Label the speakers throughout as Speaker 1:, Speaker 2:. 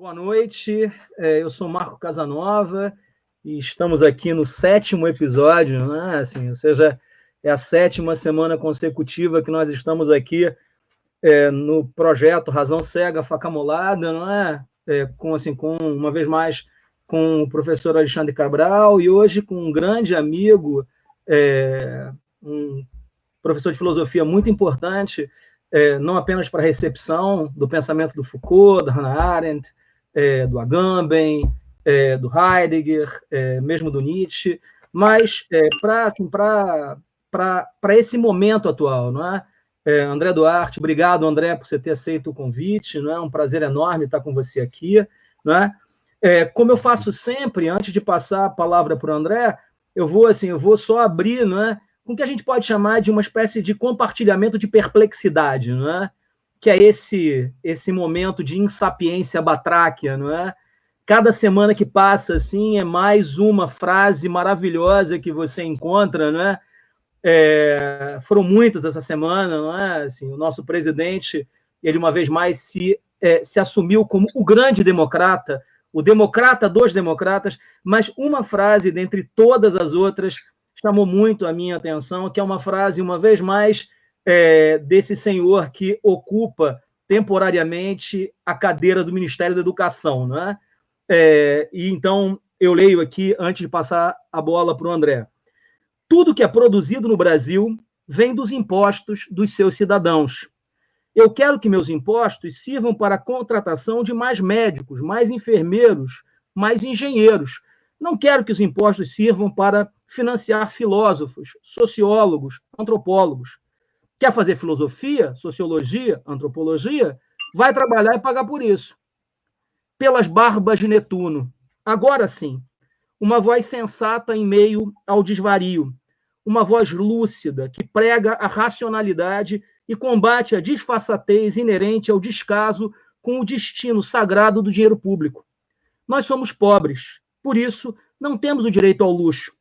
Speaker 1: Boa noite, eu sou Marco Casanova e estamos aqui no 7º episódio, né? Assim, ou seja, é a 7ª semana consecutiva que nós estamos aqui no projeto Razão Cega, Faca Molada, não é? Com uma vez mais com o professor Alexandre Cabral e hoje com um grande amigo, um professor de filosofia muito importante, não apenas para a recepção do pensamento do Foucault, da Hannah Arendt, do Agamben, do Heidegger, mesmo do Nietzsche, mas para esse momento atual, não é? André Duarte, obrigado, André, por você ter aceito o convite, não é? Um prazer enorme estar com você aqui, não é? Como eu faço sempre, antes de passar a palavra para o André, eu vou só abrir, não é? Com o que a gente pode chamar de uma espécie de compartilhamento de perplexidade, não é? Que é esse momento de insapiência batráquia, não é? Cada semana que passa, assim, é mais uma frase maravilhosa que você encontra, não é? Foram muitas essa semana, não é? Assim, o nosso presidente, ele uma vez mais se assumiu como o grande democrata, o democrata dos democratas, mas uma frase dentre todas as outras chamou muito a minha atenção, que é uma frase, uma vez mais, desse senhor que ocupa temporariamente a cadeira do Ministério da Educação, não é? E então eu leio aqui, antes de passar a bola para o André. Tudo que é produzido no Brasil vem dos impostos dos seus cidadãos. Eu quero que meus impostos sirvam para a contratação de mais médicos, mais enfermeiros, mais engenheiros. Não quero que os impostos sirvam para financiar filósofos, sociólogos, antropólogos. Quer fazer filosofia, sociologia, antropologia? Vai trabalhar e pagar por isso. Pelas barbas de Netuno. Agora sim, uma voz sensata em meio ao desvario. Uma voz lúcida que prega a racionalidade e combate a disfarçatez inerente ao descaso com o destino sagrado do dinheiro público. Nós somos pobres, por isso não temos o direito ao luxo.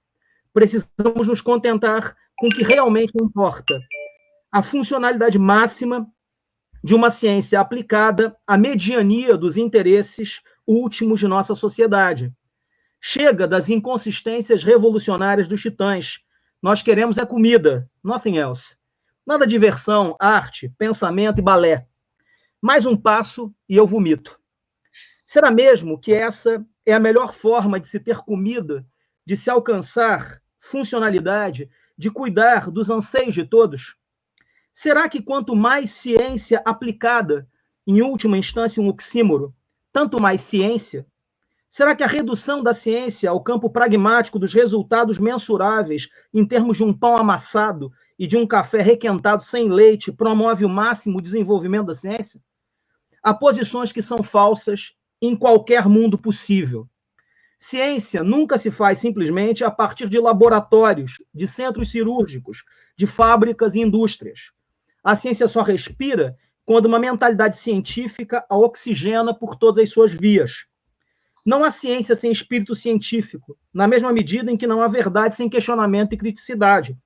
Speaker 1: Precisamos nos contentar com o que realmente importa. A funcionalidade máxima de uma ciência aplicada à mediania dos interesses últimos de nossa sociedade. Chega das inconsistências revolucionárias dos titãs. Nós queremos é comida, nothing else. Nada de diversão, arte, pensamento e balé. Mais um passo e eu vomito. Será mesmo que essa é a melhor forma de se ter comida, de se alcançar funcionalidade, de cuidar dos anseios de todos? Será que quanto mais ciência aplicada, em última instância um oxímoro, tanto mais ciência? Será que a redução da ciência ao campo pragmático dos resultados mensuráveis em termos de um pão amassado e de um café requentado sem leite promove o máximo desenvolvimento da ciência? Há posições que são falsas em qualquer mundo possível. Ciência nunca se faz simplesmente a partir de laboratórios, de centros cirúrgicos, de fábricas e indústrias. A ciência só respira quando uma mentalidade científica a oxigena por todas as suas vias. Não há ciência sem espírito científico, na mesma medida em que não há verdade sem questionamento e criticidade.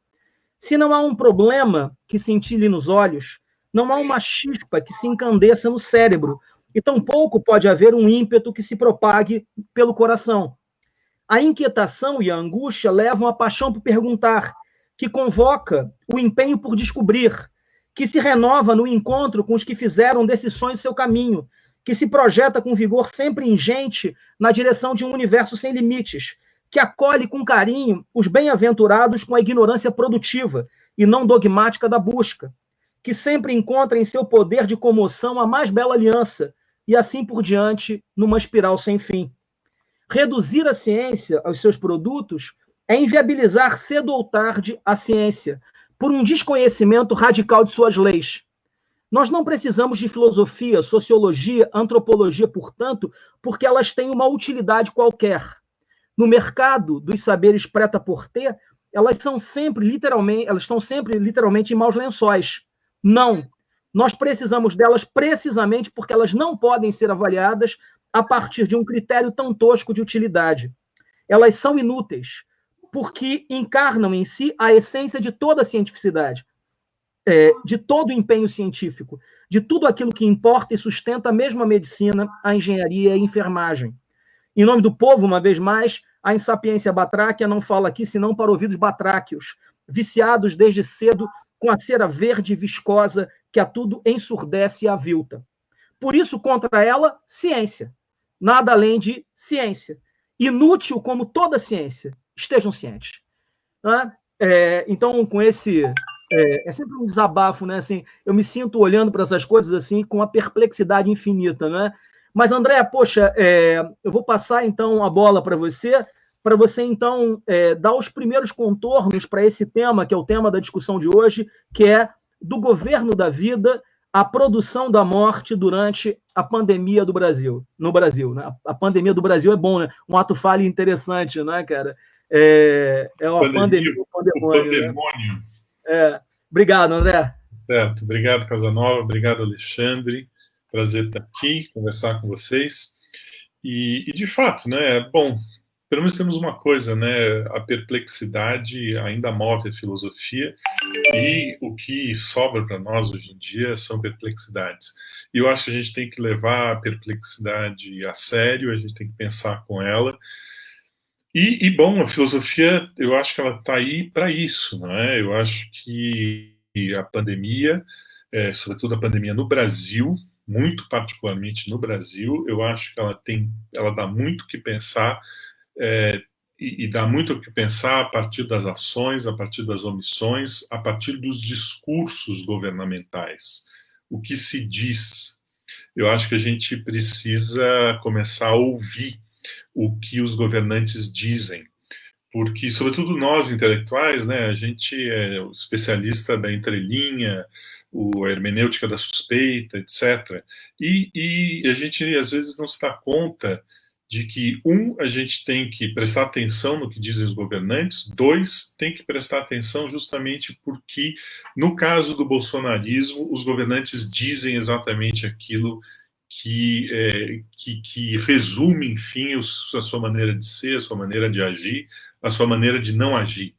Speaker 1: Se não há um problema que cintile nos olhos, não há uma chispa que se encandeça no cérebro, e tampouco pode haver um ímpeto que se propague pelo coração. A inquietação e a angústia levam a paixão por perguntar, que convoca o empenho por descobrir, que se renova no encontro com os que fizeram desses sonhos seu caminho, que se projeta com vigor sempre ingente na direção de um universo sem limites, que acolhe com carinho os bem-aventurados com a ignorância produtiva e não dogmática da busca, que sempre encontra em seu poder de comoção a mais bela aliança, e assim por diante, numa espiral sem fim. Reduzir a ciência aos seus produtos é inviabilizar cedo ou tarde a ciência, por um desconhecimento radical de suas leis. Nós não precisamos de filosofia, sociologia, antropologia, portanto, porque elas têm uma utilidade qualquer. No mercado dos saberes prêt-à-porter, elas estão sempre literalmente em maus lençóis. Não. Nós precisamos delas precisamente porque elas não podem ser avaliadas a partir de um critério tão tosco de utilidade. Elas são inúteis, porque encarnam em si a essência de toda a cientificidade. De todo o empenho científico, de tudo aquilo que importa e sustenta mesmo a medicina, a engenharia e a enfermagem. Em nome do povo, uma vez mais, a insapiência batráquia não fala aqui senão para ouvidos batráquios, viciados desde cedo com a cera verde e viscosa que a tudo ensurdece e avilta. Por isso, contra ela, ciência. Nada além de ciência. Inútil como toda ciência. Estejam cientes. Né? Então, com esse... É sempre um desabafo, né? Assim, eu me sinto olhando para essas coisas assim com uma perplexidade infinita, né? Mas, André, poxa, eu vou passar, então, a bola para você então, dar os primeiros contornos para esse tema, que é o tema da discussão de hoje, que é do governo da vida à produção da morte durante a pandemia do Brasil, no Brasil, né? A pandemia do Brasil é bom, né? Um ato falho interessante, né, cara? É uma pandemia, um pandemônio, né? Obrigado, André.
Speaker 2: Certo, obrigado, Casanova, obrigado, Alexandre. Prazer estar aqui, conversar com vocês. E de fato, né, bom, pelo menos temos uma coisa, né, a perplexidade ainda move a filosofia e o que sobra para nós hoje em dia são perplexidades. E eu acho que a gente tem que levar a perplexidade a sério, a gente tem que pensar com ela. Bom, a filosofia, eu acho que ela está aí para isso, né? Eu acho que a pandemia, sobretudo a pandemia no Brasil, muito particularmente no Brasil, eu acho que ela dá muito o que pensar, e dá muito o que pensar a partir das ações, a partir das omissões, a partir dos discursos governamentais. O que se diz? Eu acho que a gente precisa começar a ouvir o que os governantes dizem, porque, sobretudo nós intelectuais, né, a gente é o especialista da entrelinha, a hermenêutica da suspeita, etc. E a gente, às vezes, não se dá conta de que, a gente tem que prestar atenção no que dizem os governantes, tem que prestar atenção justamente porque, no caso do bolsonarismo, os governantes dizem exatamente aquilo que resume, enfim, a sua maneira de ser, a sua maneira de agir, a sua maneira de não agir.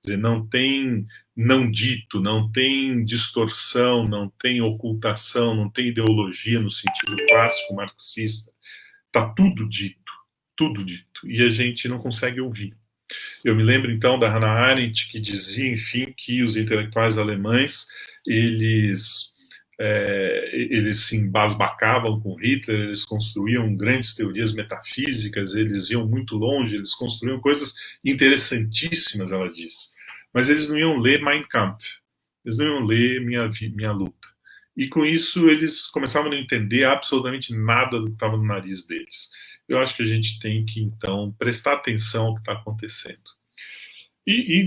Speaker 2: Quer dizer, não tem não dito, não tem distorção, não tem ocultação, não tem ideologia no sentido clássico marxista. Está tudo dito, tudo dito. E a gente não consegue ouvir. Eu me lembro, então, da Hannah Arendt, que dizia, enfim, que os intelectuais alemães, eles se embasbacavam com Hitler, eles construíam grandes teorias metafísicas, eles iam muito longe, eles construíam coisas interessantíssimas, ela diz. Mas eles não iam ler Mein Kampf, eles não iam ler Minha Luta. E com isso eles começavam a não entender absolutamente nada do que estava no nariz deles. Eu acho que a gente tem que, então, prestar atenção ao que está acontecendo.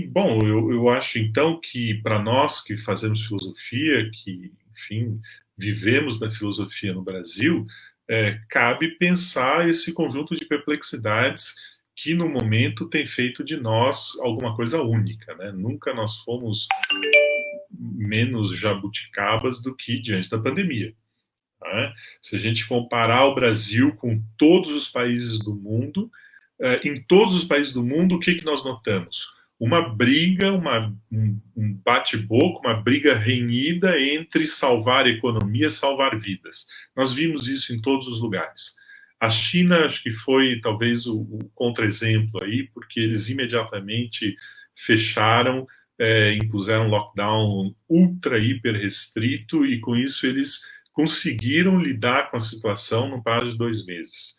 Speaker 2: Bom, eu acho, então, que para nós que fazemos filosofia, que, enfim, vivemos na filosofia no Brasil, cabe pensar esse conjunto de perplexidades que, no momento, tem feito de nós alguma coisa única, né? Nunca nós fomos menos jabuticabas do que diante da pandemia. Né? Se a gente comparar o Brasil com todos os países do mundo, em todos os países do mundo, o que nós notamos? Uma briga, um bate-boca, uma briga renhida entre salvar a economia e salvar vidas. Nós vimos isso em todos os lugares. A China, acho que foi talvez o contra-exemplo aí, porque eles imediatamente fecharam, impuseram um lockdown ultra, hiper restrito, e com isso eles conseguiram lidar com a situação no prazo de 2 meses.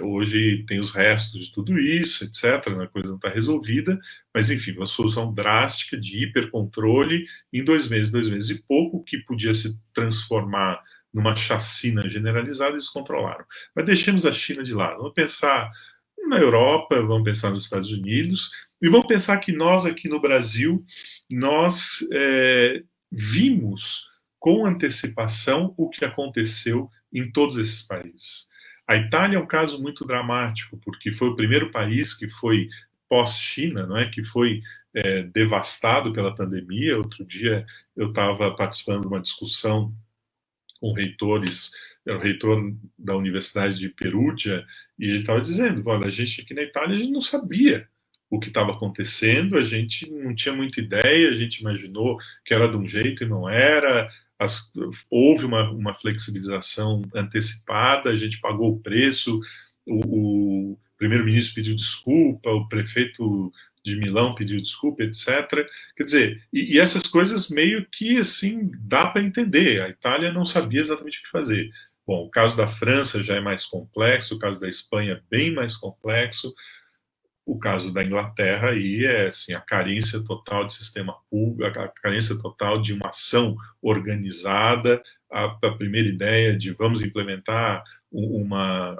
Speaker 2: Hoje tem os restos de tudo isso, etc. A coisa não está resolvida, mas enfim, uma solução drástica de hipercontrole em 2 meses e pouco, que podia se transformar numa chacina generalizada, eles controlaram. Mas deixemos a China de lado. Vamos pensar na Europa, vamos pensar nos Estados Unidos, e vamos pensar que nós aqui no Brasil, nós vimos com antecipação o que aconteceu em todos esses países. A Itália é um caso muito dramático, porque foi o primeiro país que foi pós-China, não é? Que foi devastado pela pandemia. Outro dia eu estava participando de uma discussão com reitores, o reitor da Universidade de Perugia, e ele estava dizendo, olha, a gente aqui na Itália, a gente não sabia o que estava acontecendo, a gente não tinha muita ideia, a gente imaginou que era de um jeito e não era, houve uma flexibilização antecipada, a gente pagou o preço, o primeiro-ministro pediu desculpa, o prefeito de Milão pediu desculpa, etc. Quer dizer, e essas coisas meio que assim dá para entender. A Itália não sabia exatamente o que fazer. Bom, o caso da França já é mais complexo, o caso da Espanha é bem mais complexo. O caso da Inglaterra aí é assim, a carência total de sistema público, a carência total de uma ação organizada, a primeira ideia de vamos implementar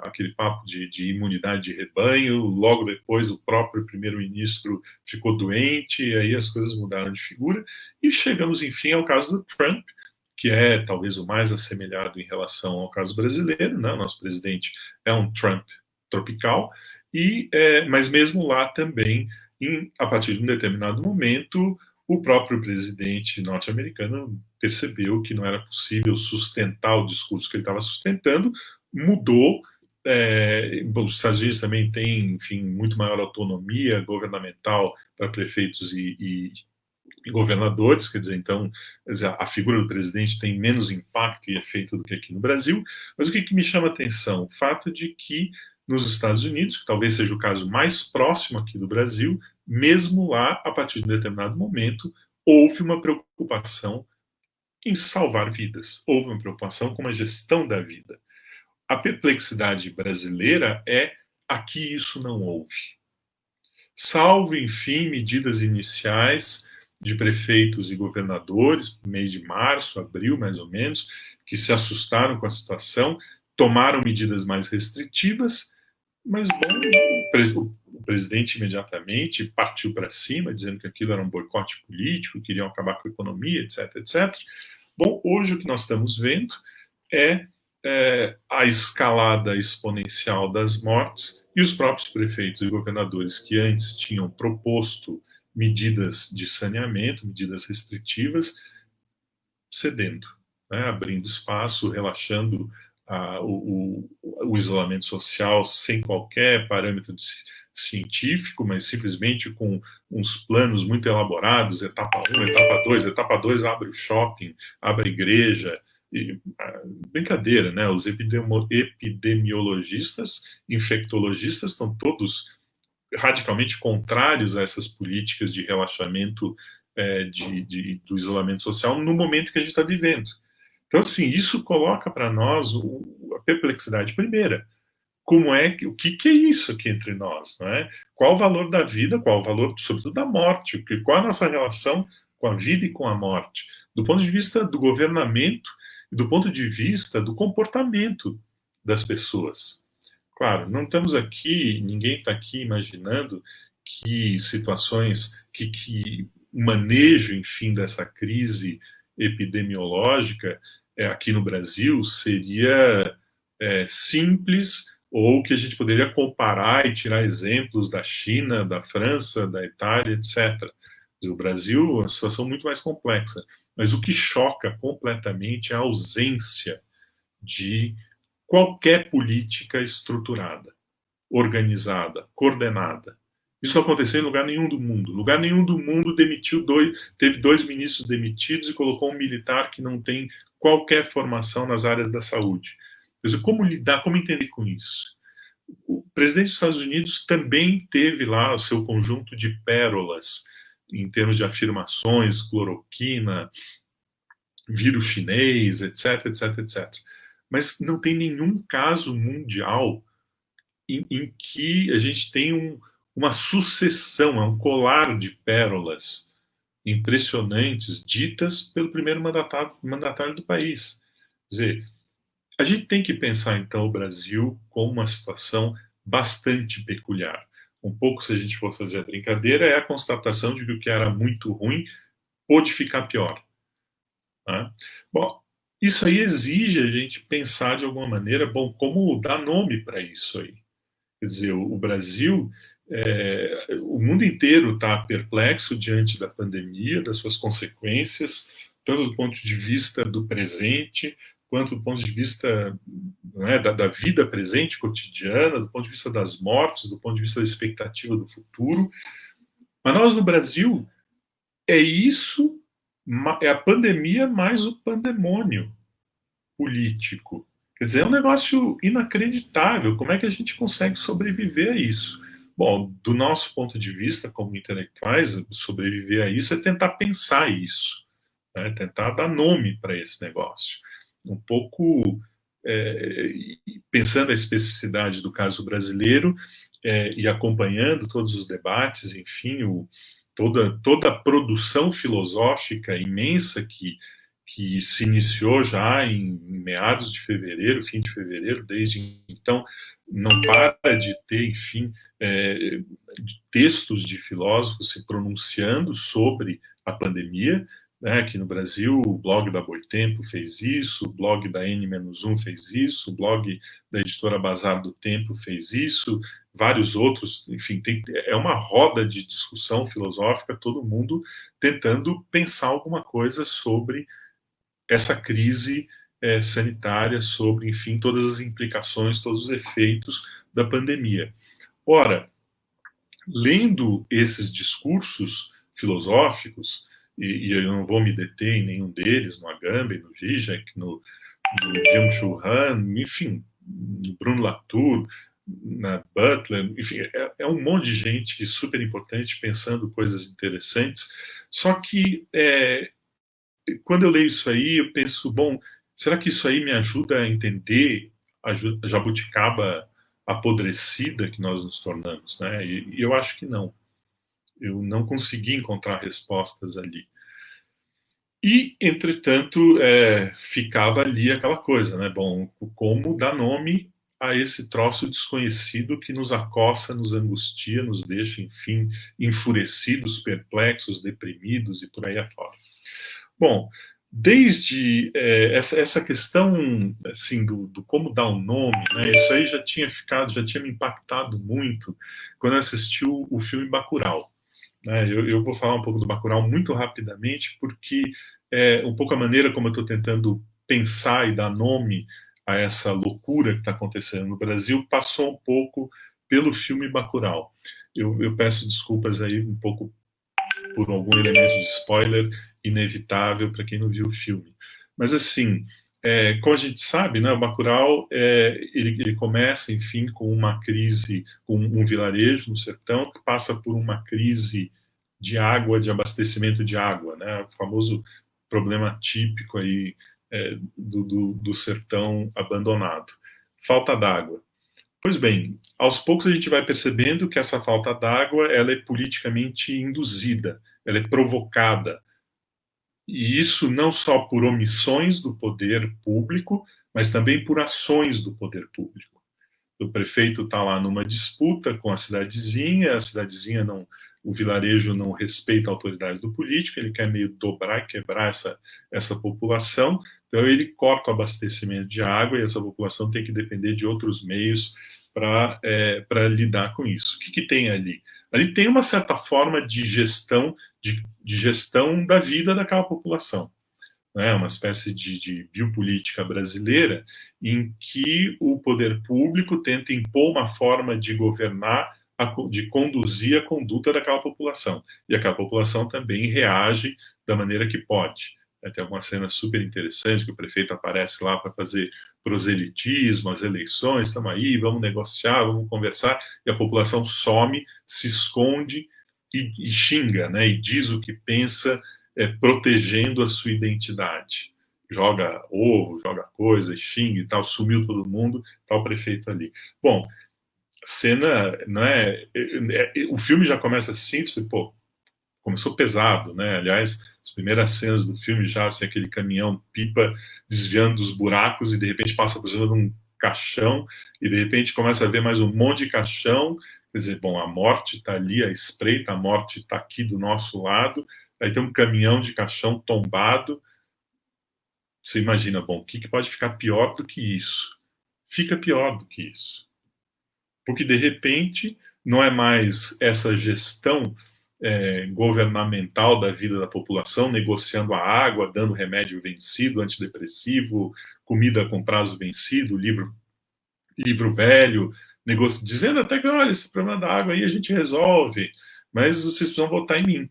Speaker 2: aquele papo de imunidade de rebanho, logo depois o próprio primeiro-ministro ficou doente, e aí as coisas mudaram de figura, e chegamos, enfim, ao caso do Trump, que é talvez o mais assemelhado em relação ao caso brasileiro, né? O nosso presidente é um Trump tropical, mas mesmo lá também, a partir de um determinado momento, o próprio presidente norte-americano percebeu que não era possível sustentar o discurso que ele estava sustentando, mudou. Os Estados Unidos também têm, enfim, muito maior autonomia governamental para prefeitos e governadores, quer dizer, então a figura do presidente tem menos impacto e efeito do que aqui no Brasil, mas o que me chama a atenção? O fato de que nos Estados Unidos, que talvez seja o caso mais próximo aqui do Brasil, mesmo lá, a partir de um determinado momento, houve uma preocupação em salvar vidas, houve uma preocupação com a gestão da vida. A perplexidade brasileira é aqui isso não houve. Salvo, enfim, medidas iniciais de prefeitos e governadores, mês de março, abril, mais ou menos, que se assustaram com a situação, tomaram medidas mais restritivas, mas, bom, o presidente imediatamente partiu para cima, dizendo que aquilo era um boicote político, queriam acabar com a economia, etc, etc. Bom, hoje o que nós estamos vendo é a escalada exponencial das mortes e os próprios prefeitos e governadores que antes tinham proposto medidas de saneamento, medidas restritivas, cedendo, né, abrindo espaço, relaxando o isolamento social sem qualquer parâmetro científico, mas simplesmente com uns planos muito elaborados, etapa 1, etapa 2 abre o shopping, abre a igreja, brincadeira, né? Os epidemiologistas, infectologistas estão todos radicalmente contrários a essas políticas de relaxamento do isolamento social no momento que a gente está vivendo. Então, assim, isso coloca para nós a perplexidade primeira. O que é isso aqui entre nós, não é? Qual o valor da vida, qual o valor, sobretudo, da morte? Qual a nossa relação com a vida e com a morte? Do ponto de vista do governamento e do ponto de vista do comportamento das pessoas. Claro, não estamos aqui, ninguém está aqui imaginando que situações, que o manejo, enfim, dessa crise epidemiológica aqui no Brasil seria simples, ou que a gente poderia comparar e tirar exemplos da China, da França, da Itália, etc. O Brasil é uma situação muito mais complexa, mas o que choca completamente é a ausência de qualquer política estruturada, organizada, coordenada. Isso não aconteceu em lugar nenhum do mundo. Lugar nenhum do mundo teve 2 ministros demitidos e colocou um militar que não tem qualquer formação nas áreas da saúde. Como lidar, como entender com isso? O presidente dos Estados Unidos também teve lá o seu conjunto de pérolas em termos de afirmações, cloroquina, vírus chinês, etc, etc, etc. Mas não tem nenhum caso mundial em que a gente tem uma sucessão, um colar de pérolas impressionantes ditas pelo primeiro mandatário do país. Quer dizer, a gente tem que pensar, então, o Brasil como uma situação bastante peculiar. Um pouco, se a gente for fazer a brincadeira, é a constatação de que o que era muito ruim pode ficar pior. Né? Bom, isso aí exige a gente pensar de alguma maneira, como dar nome para isso aí. Quer dizer, o Brasil, o mundo inteiro está perplexo diante da pandemia, das suas consequências, tanto do ponto de vista do presente, quanto do ponto de vista da vida presente, cotidiana, do ponto de vista das mortes, do ponto de vista da expectativa do futuro. Mas nós, no Brasil, é isso é a pandemia mais o pandemônio político. Quer dizer, é um negócio inacreditável. Como é que a gente consegue sobreviver a isso? Bom, do nosso ponto de vista, como intelectuais, sobreviver a isso é tentar pensar isso, né? Tentar dar nome para esse negócio. Um pouco é, pensando a especificidade do caso brasileiro e acompanhando todos os debates, enfim, toda a produção filosófica imensa que se iniciou já em meados de fevereiro, fim de fevereiro, desde então não para de ter, enfim, textos de filósofos se pronunciando sobre a pandemia, né? Aqui no Brasil, o blog da Boitempo fez isso, o blog da N-1 fez isso, o blog da editora Bazar do Tempo fez isso, vários outros, enfim, é uma roda de discussão filosófica, todo mundo tentando pensar alguma coisa sobre essa crise sanitária, sobre, enfim, todas as implicações, todos os efeitos da pandemia. Ora, lendo esses discursos filosóficos, e eu não vou me deter em nenhum deles, no Agamben, no Zizek, no Byung-Chul Han, enfim, no Bruno Latour, na Butler, enfim, é um monte de gente super importante pensando coisas interessantes, só que quando eu leio isso aí, eu penso, bom, será que isso aí me ajuda a entender a jabuticaba apodrecida que nós nos tornamos, né? E eu acho que não. Eu não consegui encontrar respostas ali. E, entretanto, ficava ali aquela coisa, né? Bom, como dar nome a esse troço desconhecido que nos acossa, nos angustia, nos deixa, enfim, enfurecidos, perplexos, deprimidos e por aí afora. Bom, desde essa questão assim do como dar um nome, né, isso aí já tinha me impactado muito quando eu assisti o filme Bacurau. Né? Eu vou falar um pouco do Bacurau muito rapidamente, porque um pouco a maneira como eu estou tentando pensar e dar nome a essa loucura que está acontecendo no Brasil passou um pouco pelo filme Bacurau. Eu peço desculpas aí um pouco por algum elemento de spoiler inevitável para quem não viu o filme. Mas, assim, como a gente sabe, né, o Bacurau ele começa, enfim, com uma crise, com um vilarejo no sertão que passa por uma crise de água, de abastecimento de água, né, o famoso problema típico aí do sertão abandonado. Falta d'água. Pois bem, aos poucos a gente vai percebendo que essa falta d'água ela é politicamente induzida, ela é provocada. E isso não só por omissões do poder público, mas também por ações do poder público. O prefeito está lá numa disputa com a cidadezinha não, o vilarejo não respeita a autoridade do político, ele quer meio dobrar e quebrar essa população, então ele corta o abastecimento de água e essa população tem que depender de outros meios para lidar com isso. O que tem ali? Ali tem uma certa forma de gestão da vida daquela população, né? Uma espécie de biopolítica brasileira em que o poder público tenta impor uma forma de governar, de conduzir a conduta daquela população. E aquela população também reage da maneira que pode. Tem alguma cena super interessante que o prefeito aparece lá para fazer proselitismo, as eleições, estamos aí, vamos negociar, vamos conversar, e a população some, se esconde e xinga, né? E diz o que pensa, protegendo a sua identidade. Joga ovo, joga coisa, xinga e tal, sumiu todo mundo, tá o prefeito ali. Bom, cena, né? O filme já começa assim, você, pô, começou pesado, né? Aliás, as primeiras cenas do filme já, assim, aquele caminhão pipa desviando dos buracos e de repente passa por cima de um caixão e de repente começa a ver mais um monte de caixão. Quer dizer, bom, a morte está ali, a espreita, a morte está aqui do nosso lado. Aí tem um caminhão de caixão tombado. Você imagina, bom, o que pode ficar pior do que isso? Fica pior do que isso. Porque, de repente, não é mais essa gestão governamental da vida da população, negociando a água, dando remédio vencido, antidepressivo, comida com prazo vencido, livro velho, dizendo até que, olha, esse problema da água aí a gente resolve, mas vocês precisam votar em mim.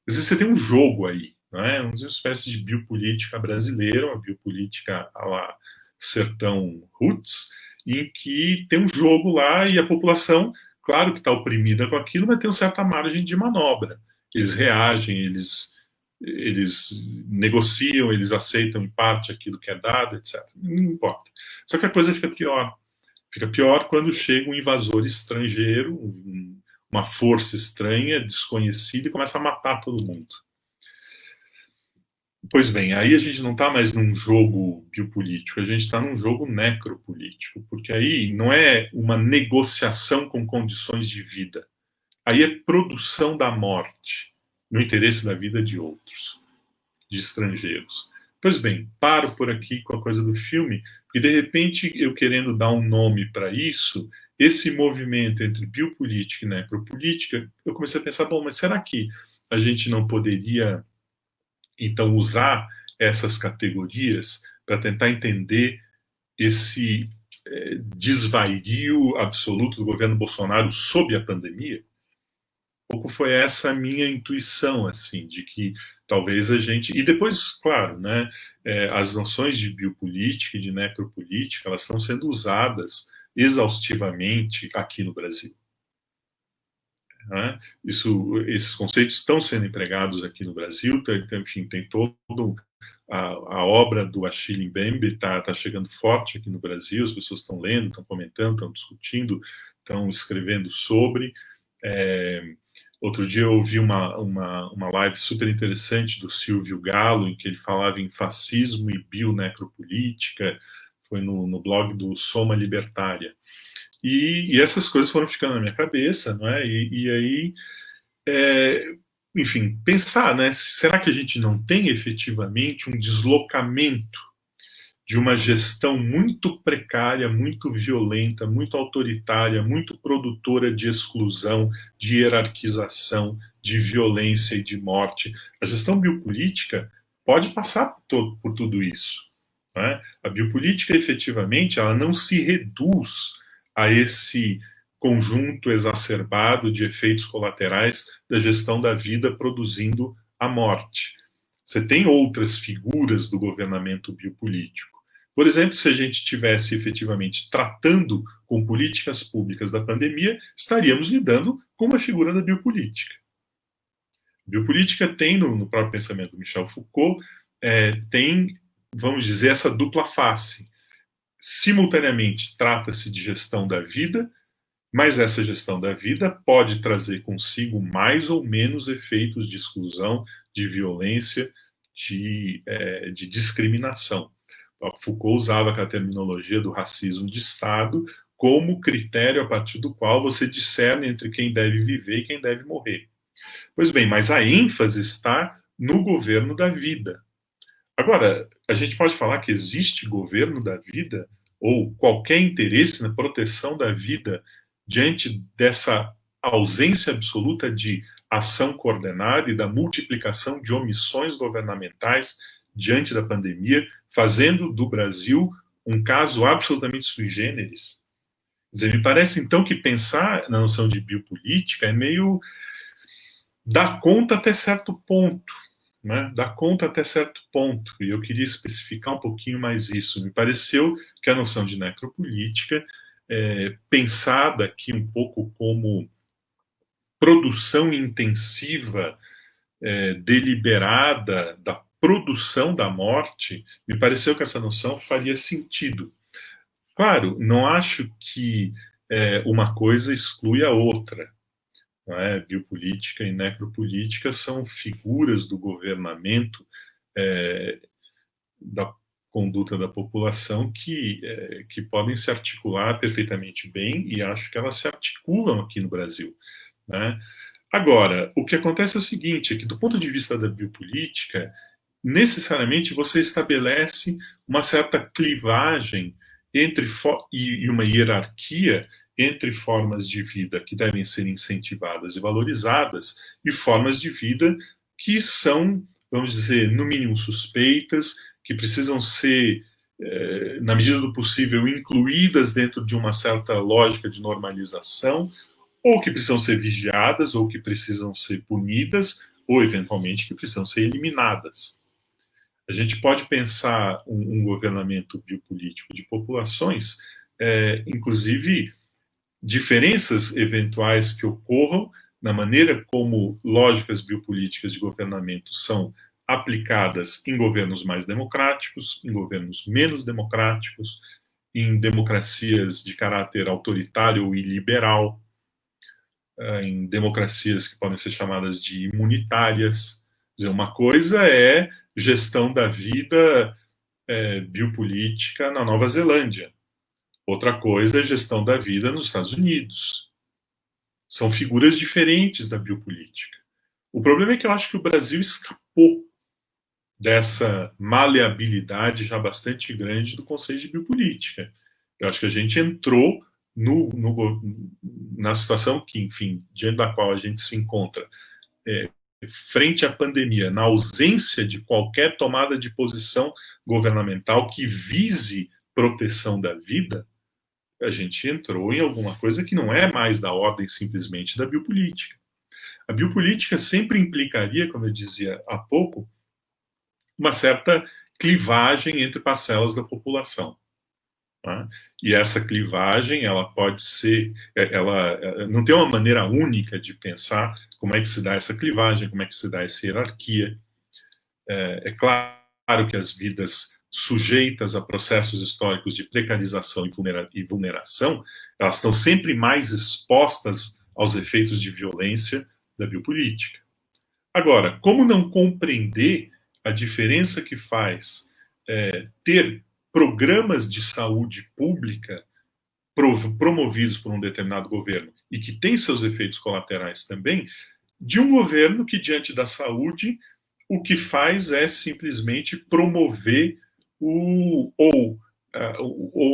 Speaker 2: Às vezes você tem um jogo aí, não é? Uma espécie de biopolítica brasileira, uma biopolítica à la sertão roots, em que tem um jogo lá e a população, claro que está oprimida com aquilo, mas tem uma certa margem de manobra. Eles reagem, eles negociam, eles aceitam em parte aquilo que é dado, etc. Não importa. Só que a coisa fica pior. Fica pior quando chega um invasor estrangeiro, uma força estranha, desconhecida, e começa a matar todo mundo. Pois bem, aí a gente não está mais num jogo biopolítico, a gente está num jogo necropolítico, porque aí não é uma negociação com condições de vida, aí é produção da morte, no interesse da vida de outros, de estrangeiros. Pois bem, paro por aqui com a coisa do filme, e de repente eu querendo dar um nome para isso, esse movimento entre biopolítica e necropolítica, eu comecei a pensar, bom, mas será que a gente não poderia então usar essas categorias para tentar entender esse desvario absoluto do governo Bolsonaro sob a pandemia? Um pouco foi essa a minha intuição, assim, de que talvez a gente... E depois, claro, né, as noções de biopolítica e de necropolítica, elas estão sendo usadas exaustivamente aqui no Brasil. Né? Esses conceitos estão sendo empregados aqui no Brasil, enfim, tem todo a obra do Achille Mbembe está chegando forte aqui no Brasil, as pessoas estão lendo, estão comentando, estão discutindo, estão escrevendo sobre. Outro dia eu ouvi uma live super interessante do Silvio Galo, em que ele falava em fascismo e bionecropolítica, foi no blog do Soma Libertária. E essas coisas foram ficando na minha cabeça, não é? E aí, enfim, pensar, né? Será que a gente não tem efetivamente um deslocamento de uma gestão muito precária, muito violenta, muito autoritária, muito produtora de exclusão, de hierarquização, de violência e de morte? A gestão biopolítica pode passar por tudo isso, né? A biopolítica, efetivamente, ela não se reduz a esse conjunto exacerbado de efeitos colaterais da gestão da vida produzindo a morte. Você tem outras figuras do governamento biopolítico. Por exemplo, se a gente estivesse efetivamente tratando com políticas públicas da pandemia, estaríamos lidando com uma figura da biopolítica. A biopolítica tem, no próprio pensamento do Michel Foucault, tem, vamos dizer, essa dupla face. Simultaneamente, trata-se de gestão da vida, mas essa gestão da vida pode trazer consigo mais ou menos efeitos de exclusão, de violência, de discriminação. Foucault usava a terminologia do racismo de Estado como critério a partir do qual você discerne entre quem deve viver e quem deve morrer. Pois bem, mas a ênfase está no governo da vida. Agora, a gente pode falar que existe governo da vida ou qualquer interesse na proteção da vida diante dessa ausência absoluta de ação coordenada e da multiplicação de omissões governamentais diante da pandemia, fazendo do Brasil um caso absolutamente sui generis? Quer dizer, me parece, então, que pensar na noção de biopolítica é meio dar conta até certo ponto, né? Dar conta até certo ponto. E eu queria especificar um pouquinho mais isso. Me pareceu que a noção de necropolítica, pensada aqui um pouco como produção intensiva, deliberada da produção da morte, me pareceu que essa noção faria sentido. Claro, não acho que uma coisa exclui a outra. Não é? Biopolítica e necropolítica são figuras do governamento, da conduta da população que podem se articular perfeitamente bem, e acho que elas se articulam aqui no Brasil, né? Agora, o que acontece é o seguinte, é que do ponto de vista da biopolítica, necessariamente você estabelece uma certa clivagem e uma hierarquia entre formas de vida que devem ser incentivadas e valorizadas e formas de vida que são, vamos dizer, no mínimo suspeitas, que precisam ser, na medida do possível, incluídas dentro de uma certa lógica de normalização, ou que precisam ser vigiadas, ou que precisam ser punidas, ou eventualmente que precisam ser eliminadas. A gente pode pensar um governamento biopolítico de populações, inclusive diferenças eventuais que ocorram na maneira como lógicas biopolíticas de governamento são aplicadas em governos mais democráticos, em governos menos democráticos, em democracias de caráter autoritário e liberal, em democracias que podem ser chamadas de imunitárias. Quer dizer, uma coisa é gestão da vida biopolítica na Nova Zelândia. Outra coisa é gestão da vida nos Estados Unidos. São figuras diferentes da biopolítica. O problema é que eu acho que o Brasil escapou dessa maleabilidade já bastante grande do Conselho de Biopolítica. Eu acho que a gente entrou na situação que, enfim, diante da qual a gente se encontra, frente à pandemia, na ausência de qualquer tomada de posição governamental que vise proteção da vida, a gente entrou em alguma coisa que não é mais da ordem simplesmente da biopolítica. A biopolítica sempre implicaria, como eu dizia há pouco, uma certa clivagem entre parcelas da população. Tá? E essa clivagem, ela pode ser, ela não tem uma maneira única de pensar como é que se dá essa clivagem, como é que se dá essa hierarquia. É claro que as vidas sujeitas a processos históricos de precarização e vulneração, elas estão sempre mais expostas aos efeitos de violência da biopolítica. Agora, como não compreender a diferença que faz ter programas de saúde pública promovidos por um determinado governo e que tem seus efeitos colaterais também, de um governo que, diante da saúde, o que faz é simplesmente promover ou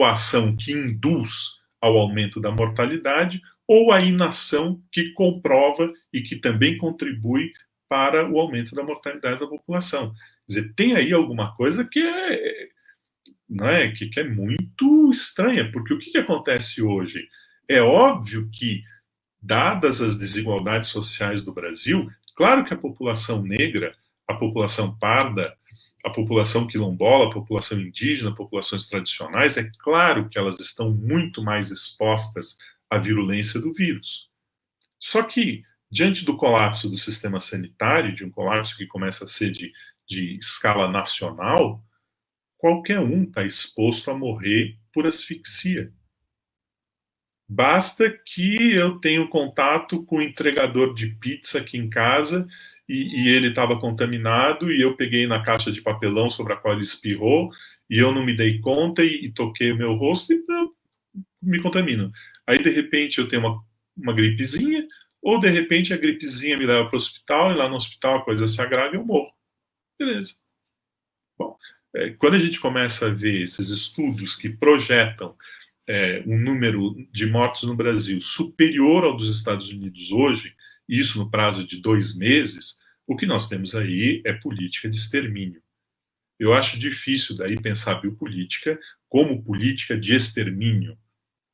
Speaker 2: a ação que induz ao aumento da mortalidade, ou a inação que comprova e que também contribui para o aumento da mortalidade da população. Quer dizer, tem aí alguma coisa que é muito estranha, porque o que acontece hoje? É óbvio que, dadas as desigualdades sociais do Brasil, claro que a população negra, a população parda, a população quilombola, a população indígena, populações tradicionais, é claro que elas estão muito mais expostas à virulência do vírus. Só que, diante do colapso do sistema sanitário, de um colapso que começa a ser de escala nacional, qualquer um está exposto a morrer por asfixia. Basta que eu tenha contato com o entregador de pizza aqui em casa e ele estava contaminado e eu peguei na caixa de papelão sobre a qual ele espirrou e eu não me dei conta e toquei o meu rosto e me contamino. Aí, de repente, eu tenho uma gripezinha, ou, de repente, a gripezinha me leva para o hospital e lá no hospital a coisa se agrava e eu morro. Beleza. Bom, quando a gente começa a ver esses estudos que projetam um número de mortes no Brasil superior ao dos Estados Unidos hoje, isso no prazo de 2 meses, o que nós temos aí é política de extermínio. Eu acho difícil daí pensar a biopolítica como política de extermínio.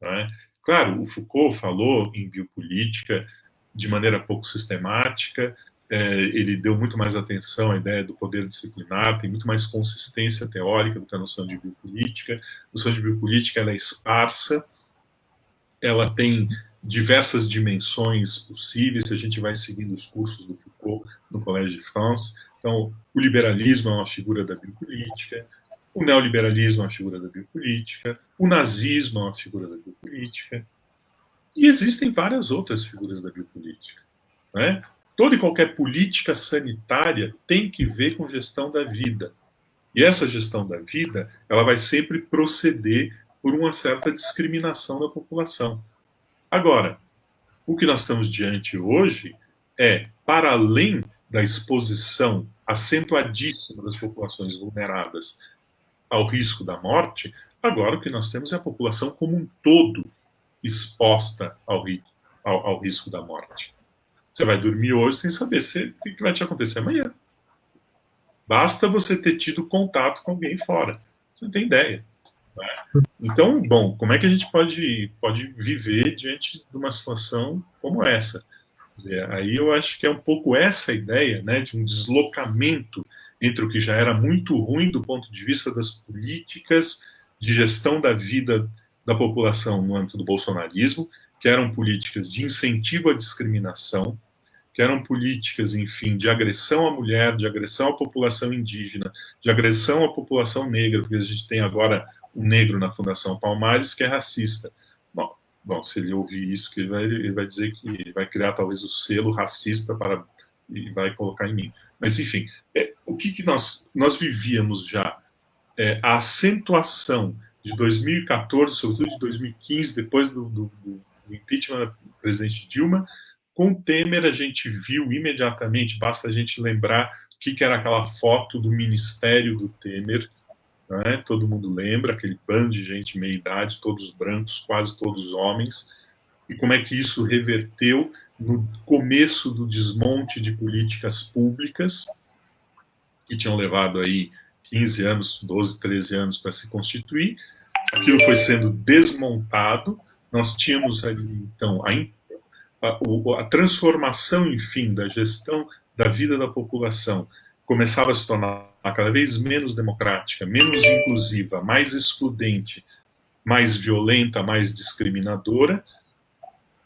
Speaker 2: Né? Claro, o Foucault falou em biopolítica de maneira pouco sistemática, ele deu muito mais atenção à ideia do poder disciplinar, tem muito mais consistência teórica do que a noção de biopolítica. A noção de biopolítica ela é esparsa, ela tem diversas dimensões possíveis, se a gente vai seguindo os cursos do Foucault no Collège de France. Então, o liberalismo é uma figura da biopolítica, o neoliberalismo é uma figura da biopolítica, o nazismo é uma figura da biopolítica, e existem várias outras figuras da biopolítica. Né? Toda e qualquer política sanitária tem que ver com gestão da vida. E essa gestão da vida, ela vai sempre proceder por uma certa discriminação da população. Agora, o que nós estamos diante hoje é, para além da exposição acentuadíssima das populações vulneradas ao risco da morte, agora o que nós temos é a população como um todo exposta ao risco da morte. Você vai dormir hoje sem saber o que vai te acontecer amanhã. Basta você ter tido contato com alguém fora. Você não tem ideia. Né? Então, bom, como é que a gente pode viver diante de uma situação como essa? Quer dizer, aí eu acho que é um pouco essa ideia, né, de um deslocamento entre o que já era muito ruim do ponto de vista das políticas de gestão da vida da população no âmbito do bolsonarismo, que eram políticas de incentivo à discriminação, que eram políticas, enfim, de agressão à mulher, de agressão à população indígena, de agressão à população negra, porque a gente tem agora um negro na Fundação Palmares que é racista. Bom, se ele ouvir isso, que ele vai dizer que ele vai criar talvez o selo racista para e vai colocar em mim. Mas, enfim, o que nós vivíamos já? A acentuação de 2014, sobretudo de 2015, depois do impeachment da presidente Dilma, com o Temer a gente viu imediatamente, basta a gente lembrar o que era aquela foto do ministério do Temer, né? Todo mundo lembra, aquele bando de gente meia-idade, todos brancos, quase todos homens, e como é que isso reverteu no começo do desmonte de políticas públicas, que tinham levado aí 15 anos, 12, 13 anos para se constituir. Aquilo foi sendo desmontado, nós tínhamos ali, então, a transformação, enfim, da gestão da vida da população começava a se tornar cada vez menos democrática, menos inclusiva, mais excludente, mais violenta, mais discriminadora.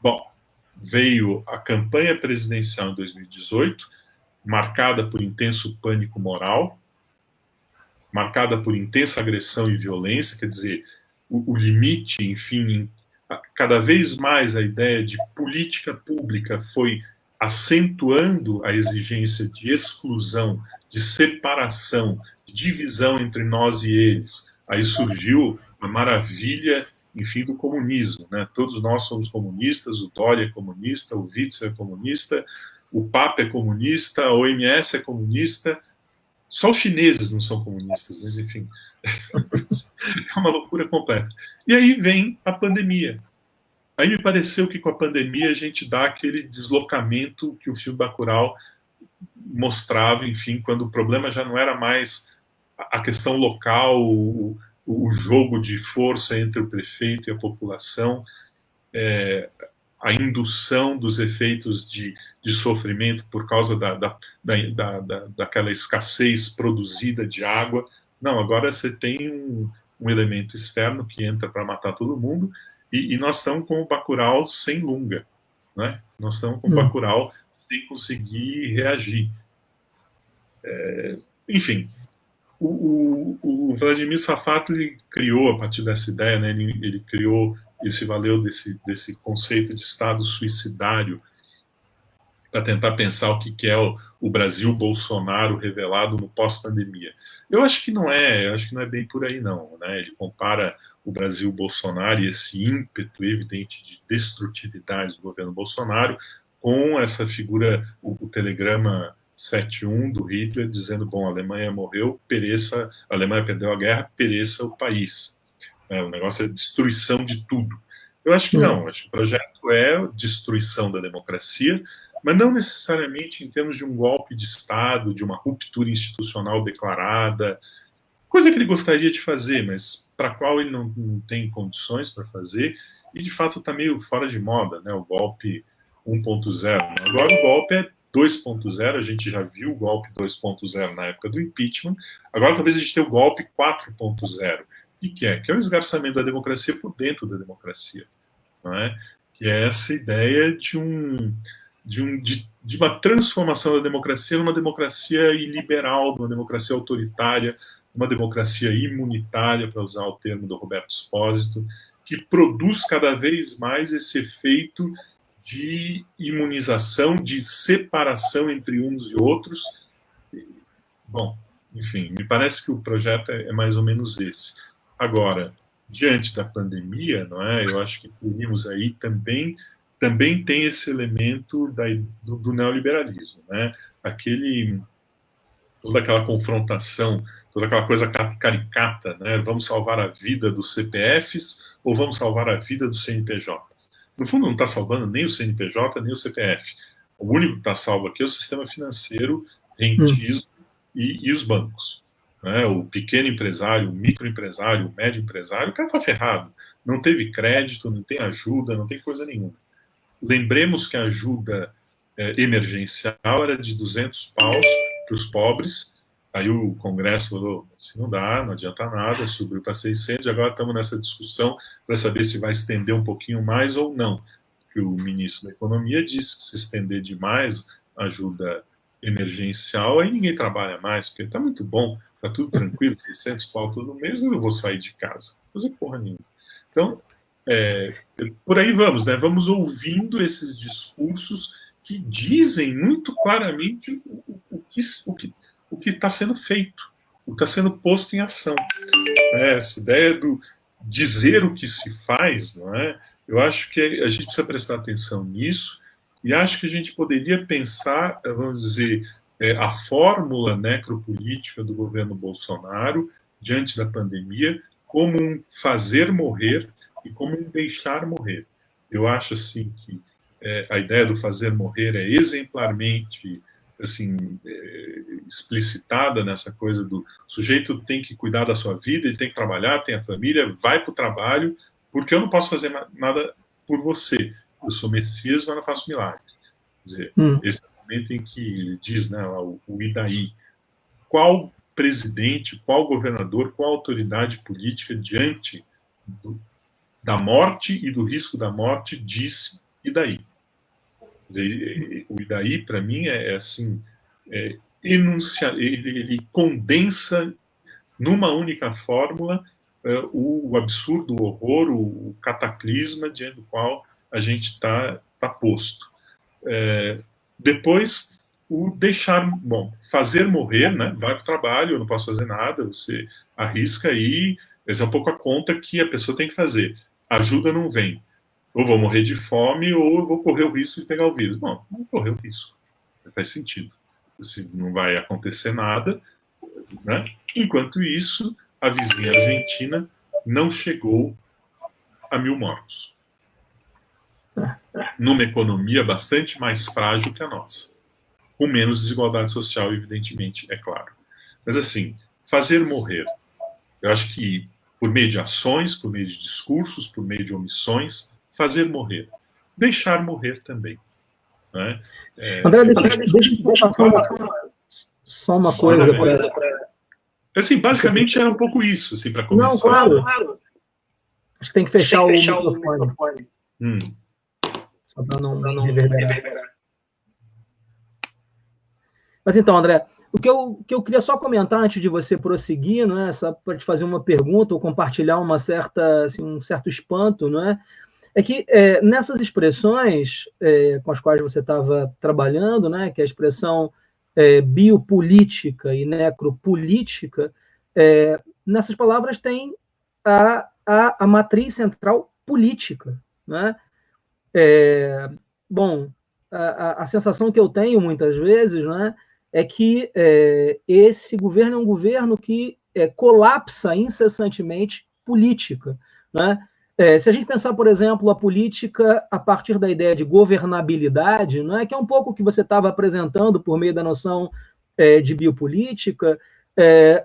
Speaker 2: Bom, veio a campanha presidencial em 2018, marcada por intenso pânico moral, marcada por intensa agressão e violência, quer dizer, o limite, enfim, cada vez mais a ideia de política pública foi acentuando a exigência de exclusão, de separação, de divisão entre nós e eles. Aí surgiu a maravilha, enfim, do comunismo, né? Todos nós somos comunistas, o Dória é comunista, o Witzel é comunista, o Papa é comunista, a OMS é comunista, só os chineses não são comunistas, mas enfim, é uma loucura completa. E aí vem a pandemia. Aí me pareceu que com a pandemia a gente dá aquele deslocamento que o filme Bacurau mostrava, enfim, quando o problema já não era mais a questão local, o jogo de força entre o prefeito e a população, a indução dos efeitos de sofrimento por causa daquela escassez produzida de água. Não, agora você tem um elemento externo que entra para matar todo mundo, e nós estamos com o Bacurau sem Lunga, né? Nós estamos com o Bacurau sem conseguir reagir. Enfim, o Vladimir Safato ele criou, a partir dessa ideia, né, ele criou e se valeu desse conceito de Estado suicidário para tentar pensar o que é o Brasil Bolsonaro revelado no pós-pandemia. Eu acho que não é bem por aí não, né? Ele compara o Brasil Bolsonaro e esse ímpeto evidente de destrutividade do governo Bolsonaro com essa figura, o telegrama 7-1 do Hitler, dizendo, bom, a Alemanha morreu, pereça, a Alemanha perdeu a guerra, pereça o país. O negócio é destruição de tudo. Eu acho que não, acho que o projeto é destruição da democracia, mas não necessariamente em termos de um golpe de Estado, de uma ruptura institucional declarada, coisa que ele gostaria de fazer, mas para a qual ele não tem condições para fazer, e de fato está meio fora de moda, né? O golpe 1.0. Agora o golpe é 2.0, a gente já viu o golpe 2.0 na época do impeachment, agora talvez a gente tenha o golpe 4.0. O que é? Que é o esgarçamento da democracia por dentro da democracia, não é? Que é essa ideia de uma transformação da democracia numa democracia iliberal, numa democracia autoritária, uma democracia imunitária, para usar o termo do Roberto Espósito, que produz cada vez mais esse efeito de imunização, de separação entre uns e outros. Bom, enfim, me parece que o projeto é mais ou menos esse. Agora, diante da pandemia, não é? Eu acho que teríamos aí também tem esse elemento do neoliberalismo, né? Toda aquela confrontação, toda aquela coisa caricata, né? Vamos salvar a vida dos CPFs ou vamos salvar a vida dos CNPJs? No fundo, não está salvando nem o CNPJ, nem o CPF. O único que está salvo aqui é o sistema financeiro, rentismo e os bancos. Né? O pequeno empresário, o microempresário, o médio empresário, o cara está ferrado. Não teve crédito, não tem ajuda, não tem coisa nenhuma. Lembremos que a ajuda emergencial era de 200 paus para os pobres. Aí o Congresso falou, assim, não dá, não adianta nada, subiu para 600, e agora estamos nessa discussão para saber se vai estender um pouquinho mais ou não. Porque o ministro da Economia disse que se estender demais a ajuda emergencial, aí ninguém trabalha mais, porque está muito bom, está tudo tranquilo, 600 pau todo mês, eu vou sair de casa, não vou fazer porra nenhuma. Então, por aí vamos, né? Vamos ouvindo esses discursos que dizem muito claramente o que está sendo feito, o que está sendo posto em ação. Essa ideia do dizer o que se faz, não é? Eu acho que a gente precisa prestar atenção nisso, e acho que a gente poderia pensar, vamos dizer, a fórmula necropolítica do governo Bolsonaro diante da pandemia como um fazer morrer e como um deixar morrer. Eu acho assim que a ideia do fazer morrer é exemplarmente assim, explicitada nessa coisa do sujeito tem que cuidar da sua vida, ele tem que trabalhar, tem a família, vai para o trabalho, porque eu não posso fazer nada por você. Eu sou Messias, mas não faço milagre. Quer dizer, esse é o momento em que ele diz, né, o Idaí, qual presidente, qual governador, qual autoridade política diante da morte e do risco da morte disse Idaí? O Idaí, para mim, assim, ele condensa numa única fórmula o absurdo, o horror, o cataclisma diante do qual a gente está posto. Depois, o deixar, fazer morrer, né? Vai para o trabalho, eu não posso fazer nada, você arrisca aí, essa é um pouco a conta que a pessoa tem que fazer. Ajuda não vem. Ou vou morrer de fome, ou eu vou correr o risco de pegar o vírus. Não correr o risco. Não faz sentido. Não vai acontecer nada, né? Enquanto isso, a vizinha Argentina não chegou a 1.000 mortos. Numa economia bastante mais frágil que a nossa. Com menos desigualdade social, evidentemente, é claro. Mas, assim, fazer morrer. Eu acho que, por meio de ações, por meio de discursos, por meio de omissões, fazer morrer. Deixar morrer também. Né?
Speaker 1: André, deixa eu falar só uma coisa.
Speaker 2: Assim, basicamente era um pouco isso, assim, para começar.
Speaker 1: Não, claro. Acho que tem que fechar o microfone. Só para não reverberar. Mas então, André, o que eu queria só comentar antes de você prosseguir, não é? Só para te fazer uma pergunta ou compartilhar um certo espanto, não é? É que nessas expressões com as quais você estava trabalhando, né, que é a expressão biopolítica e necropolítica, nessas palavras tem a matriz central política. Né? A sensação que eu tenho muitas vezes, né, é que esse governo é um governo que colapsa incessantemente política. Né? Se a gente pensar, por exemplo, a política a partir da ideia de governabilidade, não é que é um pouco o que você estava apresentando por meio da noção de biopolítica,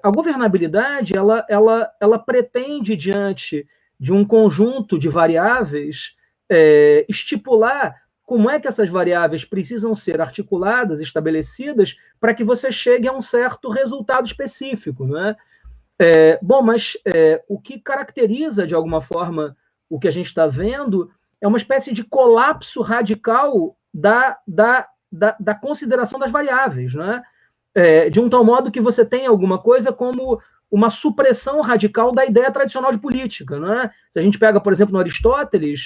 Speaker 1: a governabilidade ela pretende, diante de um conjunto de variáveis, estipular como é que essas variáveis precisam ser articuladas, estabelecidas, para que você chegue a um certo resultado específico. Não é? Mas o que caracteriza, de alguma forma, o que a gente está vendo é uma espécie de colapso radical da consideração das variáveis, não é? De um tal modo que você tem alguma coisa como uma supressão radical da ideia tradicional de política. Não é? Se a gente pega, por exemplo, no Aristóteles,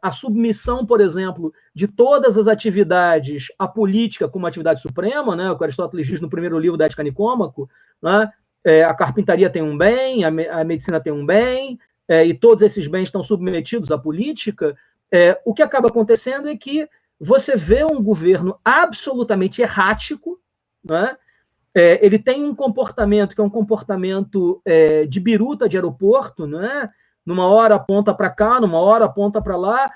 Speaker 1: a submissão, por exemplo, de todas as atividades à política como atividade suprema, né? O que Aristóteles diz no primeiro livro da Ética Nicômaco, né? A carpintaria tem um bem, a medicina tem um bem, e todos esses bens estão submetidos à política. O que acaba acontecendo é que você vê um governo absolutamente errático, né? Ele tem um comportamento que é um comportamento de biruta de aeroporto, né? Numa hora aponta para cá, numa hora aponta para lá,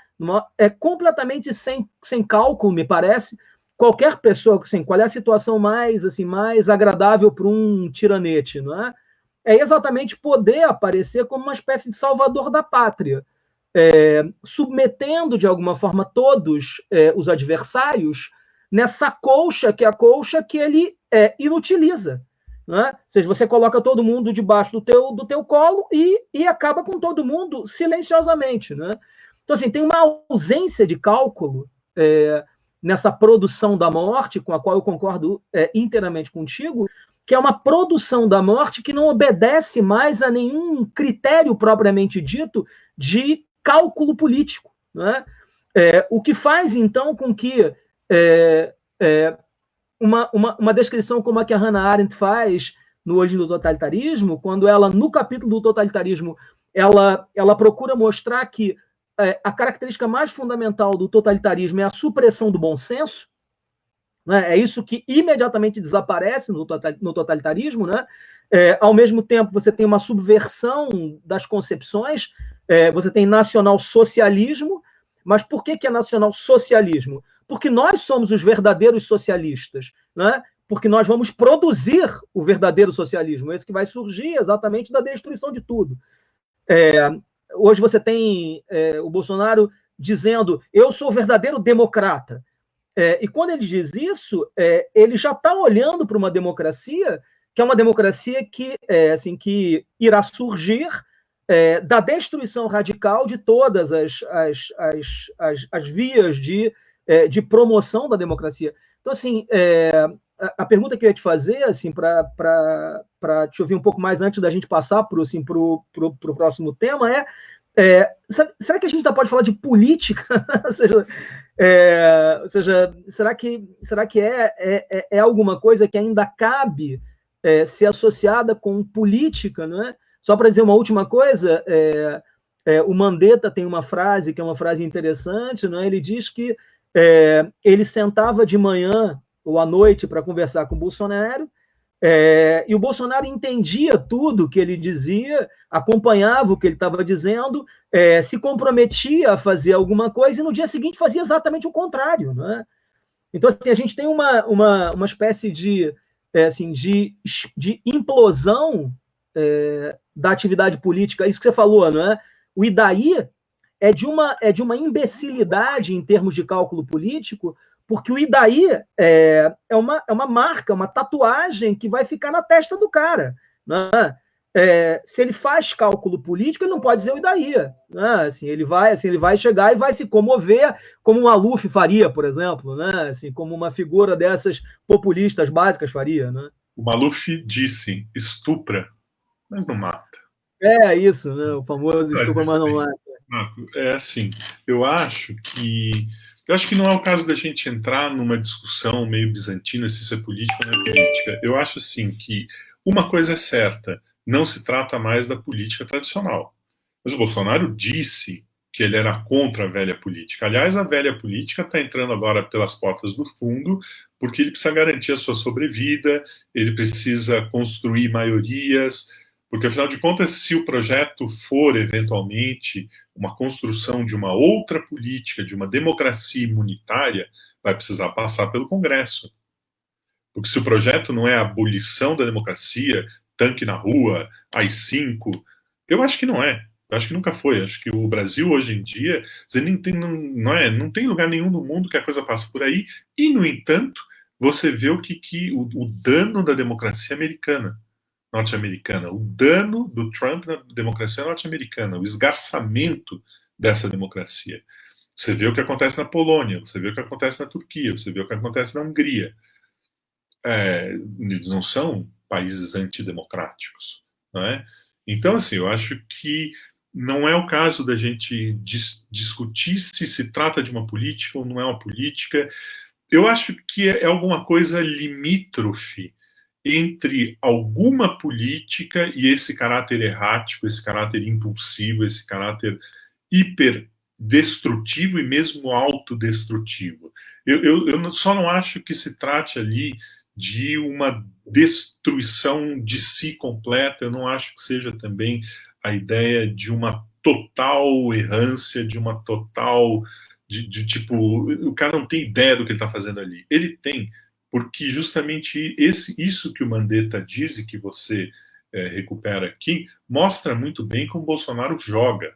Speaker 1: completamente sem cálculo, me parece. Qualquer pessoa, assim, qual é a situação mais agradável para um tiranete, não é? É exatamente poder aparecer como uma espécie de salvador da pátria. submetendo de alguma forma todos os adversários nessa colcha, que é a colcha que ele inutiliza. Né? Ou seja, você coloca todo mundo debaixo do teu colo e acaba com todo mundo silenciosamente. Né? Então, assim, tem uma ausência de cálculo nessa produção da morte, com a qual eu concordo inteiramente contigo, que é uma produção da morte que não obedece mais a nenhum critério propriamente dito de cálculo político. Né? O que faz, então, com que uma descrição como a que a Hannah Arendt faz no Origem do Totalitarismo, quando ela, no capítulo do totalitarismo, ela procura mostrar que a característica mais fundamental do totalitarismo é a supressão do bom senso, né? É isso que imediatamente desaparece no totalitarismo. Né? Ao mesmo tempo, você tem uma subversão das concepções, você tem nacional-socialismo, mas por que é nacional-socialismo? Porque nós somos os verdadeiros socialistas, né? Porque nós vamos produzir o verdadeiro socialismo, esse que vai surgir exatamente da destruição de tudo. Hoje você tem o Bolsonaro dizendo: eu sou o verdadeiro democrata. E quando ele diz isso, ele já está olhando para uma democracia que é uma democracia que irá surgir da destruição radical de todas as vias de promoção da democracia. Então, assim, a pergunta que eu ia te fazer, assim, para te ouvir um pouco mais antes da gente passar para o próximo tema, será que a gente ainda pode falar de política? Ou seja, será que é alguma coisa que ainda cabe ser associada com política, não é? Só para dizer uma última coisa, o Mandetta tem uma frase que é uma frase interessante, não é? Ele diz que ele sentava de manhã ou à noite para conversar com o Bolsonaro, e o Bolsonaro entendia tudo que ele dizia, acompanhava o que ele estava dizendo, se comprometia a fazer alguma coisa e no dia seguinte fazia exatamente o contrário. Né? Então, assim, a gente tem uma espécie de implosão da atividade política, isso que você falou, não é? O Idaí é de uma imbecilidade em termos de cálculo político, porque o Idaí é uma marca, uma tatuagem que vai ficar na testa do cara. Né? Se ele faz cálculo político, ele não pode dizer o Idaí. Né? Assim, ele vai chegar e vai se comover, como o Maluf faria, por exemplo, né? Assim, como uma figura dessas populistas básicas faria. Né?
Speaker 2: O Maluf disse: estupra, mas não mata.
Speaker 1: É isso, né? O famoso estupra, mas não mata.
Speaker 2: Marco, assim, eu acho que não é o caso da gente entrar numa discussão meio bizantina se isso é política ou não é política. Eu acho, assim, que uma coisa é certa: não se trata mais da política tradicional. Mas o Bolsonaro disse que ele era contra a velha política. Aliás, a velha política está entrando agora pelas portas do fundo, porque ele precisa garantir a sua sobrevida, ele precisa construir maiorias, porque, afinal de contas, se o projeto for, eventualmente, uma construção de uma outra política, de uma democracia imunitária, vai precisar passar pelo Congresso. Porque se o projeto não é a abolição da democracia, tanque na rua, AI-5, eu acho que não é. Eu acho que nunca foi. Eu acho que o Brasil, hoje em dia, não tem lugar nenhum no mundo que a coisa passe por aí. E, no entanto, você vê o dano da democracia norte-americana, o dano do Trump na democracia norte-americana, o esgarçamento dessa democracia. Você vê o que acontece na Polônia, você vê o que acontece na Turquia, você vê o que acontece na Hungria. Não são países antidemocráticos, não é? Então, assim, eu acho que não é o caso da gente discutir se trata de uma política ou não é uma política. Eu acho que é alguma coisa limítrofe entre alguma política e esse caráter errático, esse caráter impulsivo, esse caráter hiperdestrutivo e mesmo autodestrutivo. Eu só não acho que se trate ali de uma destruição de si completa. Eu não acho que seja também a ideia de uma total errância, de uma total... tipo, o cara não tem ideia do que ele está fazendo ali. Ele tem, porque justamente isso que o Mandetta diz e que você recupera aqui, mostra muito bem como o Bolsonaro joga.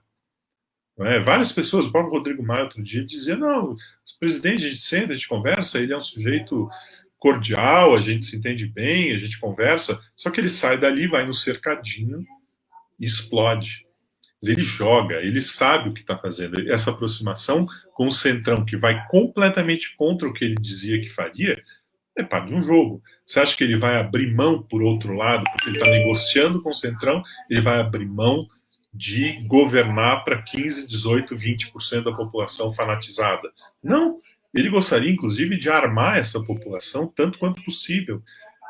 Speaker 2: Não é? Várias pessoas, o próprio Rodrigo Maia outro dia dizia, não, o presidente, a gente senta, a gente conversa, ele é um sujeito cordial, a gente se entende bem, a gente conversa, só que ele sai dali, vai no cercadinho e explode. Ele joga, ele sabe o que está fazendo. Essa aproximação com o Centrão, que vai completamente contra o que ele dizia que faria, é parte de um jogo. Você acha que ele vai abrir mão, por outro lado, porque ele está negociando com o Centrão, ele vai abrir mão de governar para 15, 18, 20% da população fanatizada? Não. Ele gostaria, inclusive, de armar essa população tanto quanto possível.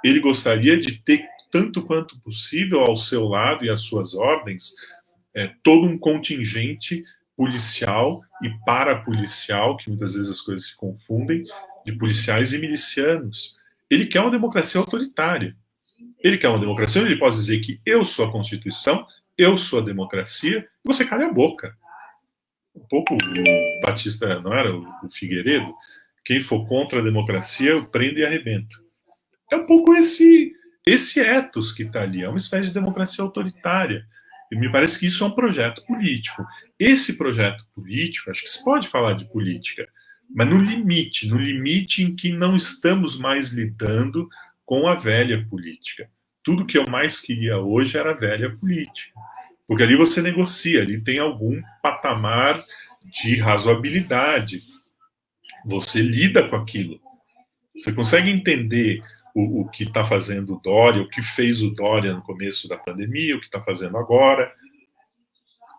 Speaker 2: Ele gostaria de ter, tanto quanto possível, ao seu lado e às suas ordens, todo um contingente policial e parapolicial, que muitas vezes as coisas se confundem, de policiais e milicianos. Ele quer uma democracia autoritária. Ele quer uma democracia onde ele possa dizer que eu sou a Constituição, eu sou a democracia, e você cala a boca. Um pouco o Batista, não era o Figueiredo? Quem for contra a democracia, eu prendo e arrebento. É um pouco esse ethos que está ali, é uma espécie de democracia autoritária. E me parece que isso é um projeto político. Esse projeto político, acho que se pode falar de política, mas no limite em que não estamos mais lidando com a velha política. Tudo que eu mais queria hoje era a velha política. Porque ali você negocia, ali tem algum patamar de razoabilidade. Você lida com aquilo. Você consegue entender o que está fazendo o Dória, o que fez o Dória no começo da pandemia, o que está fazendo agora.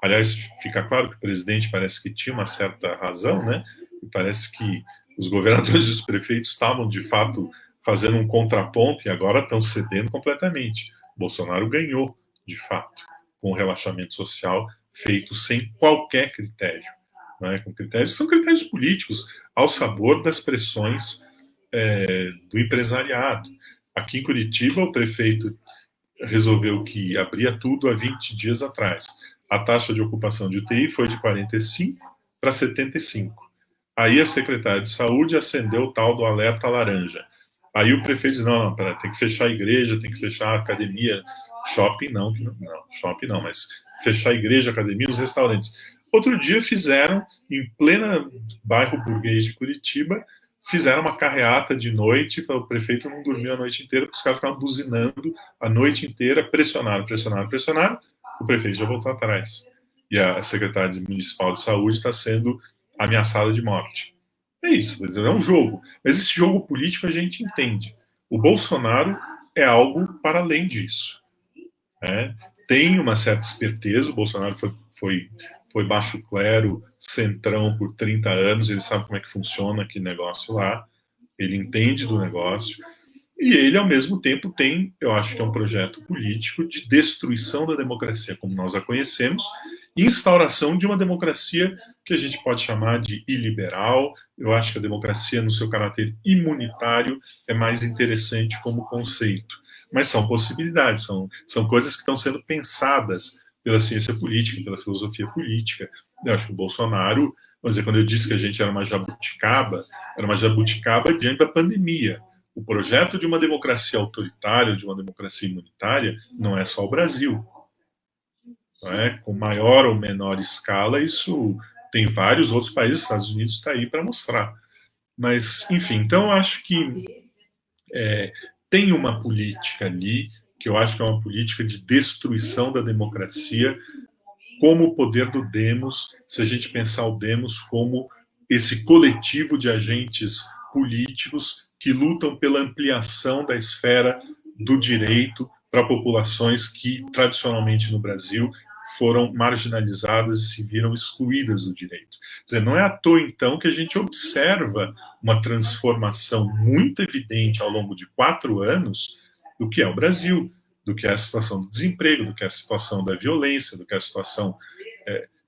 Speaker 2: Aliás, fica claro que o presidente parece que tinha uma certa razão, né? E parece que os governadores e os prefeitos estavam, de fato, fazendo um contraponto e agora estão cedendo completamente. Bolsonaro ganhou, de fato, com o relaxamento social feito sem qualquer critério. Né? Com critérios, são critérios políticos, ao sabor das pressões do empresariado. Aqui em Curitiba, o prefeito resolveu que abria tudo há 20 dias atrás. A taxa de ocupação de UTI foi de 45 para 75. Aí a secretária de saúde acendeu o tal do alerta laranja. Aí o prefeito disse, não, tem que fechar a igreja, tem que fechar a academia, shopping não, shopping não, mas fechar a igreja, a academia, os restaurantes. Outro dia fizeram, em plena bairro burguês de Curitiba, fizeram uma carreata de noite, o prefeito não dormiu a noite inteira, porque os caras ficavam buzinando a noite inteira, pressionaram, o prefeito já voltou atrás. E a secretária municipal de saúde está sendo ameaçada de morte. É isso, é um jogo. Mas esse jogo político a gente entende. O Bolsonaro é algo para além disso. Né? Tem uma certa esperteza, o Bolsonaro foi baixo clero, centrão por 30 anos, ele sabe como é que funciona aquele negócio lá, ele entende do negócio, e ele, ao mesmo tempo, tem, eu acho que é um projeto político de destruição da democracia como nós a conhecemos, e instauração de uma democracia que a gente pode chamar de iliberal. Eu acho que a democracia, no seu caráter imunitário, é mais interessante como conceito. Mas são possibilidades, são coisas que estão sendo pensadas pela ciência política, pela filosofia política. Eu acho que o Bolsonaro, vamos dizer, quando eu disse que a gente era uma jabuticaba diante da pandemia. O projeto de uma democracia autoritária, de uma democracia imunitária, não é só o Brasil. Não é? Com maior ou menor escala, isso tem vários outros países, os Estados Unidos está aí para mostrar. Mas, enfim, então eu acho que tem uma política ali, que eu acho que é uma política de destruição da democracia, como o poder do demos, se a gente pensar o demos como esse coletivo de agentes políticos que lutam pela ampliação da esfera do direito para populações que, tradicionalmente no Brasil, foram marginalizadas e se viram excluídas do direito. Quer dizer, não é à toa, então, que a gente observa uma transformação muito evidente ao longo de 4 anos do que é o Brasil, do que é a situação do desemprego, do que é a situação da violência, do que é a situação...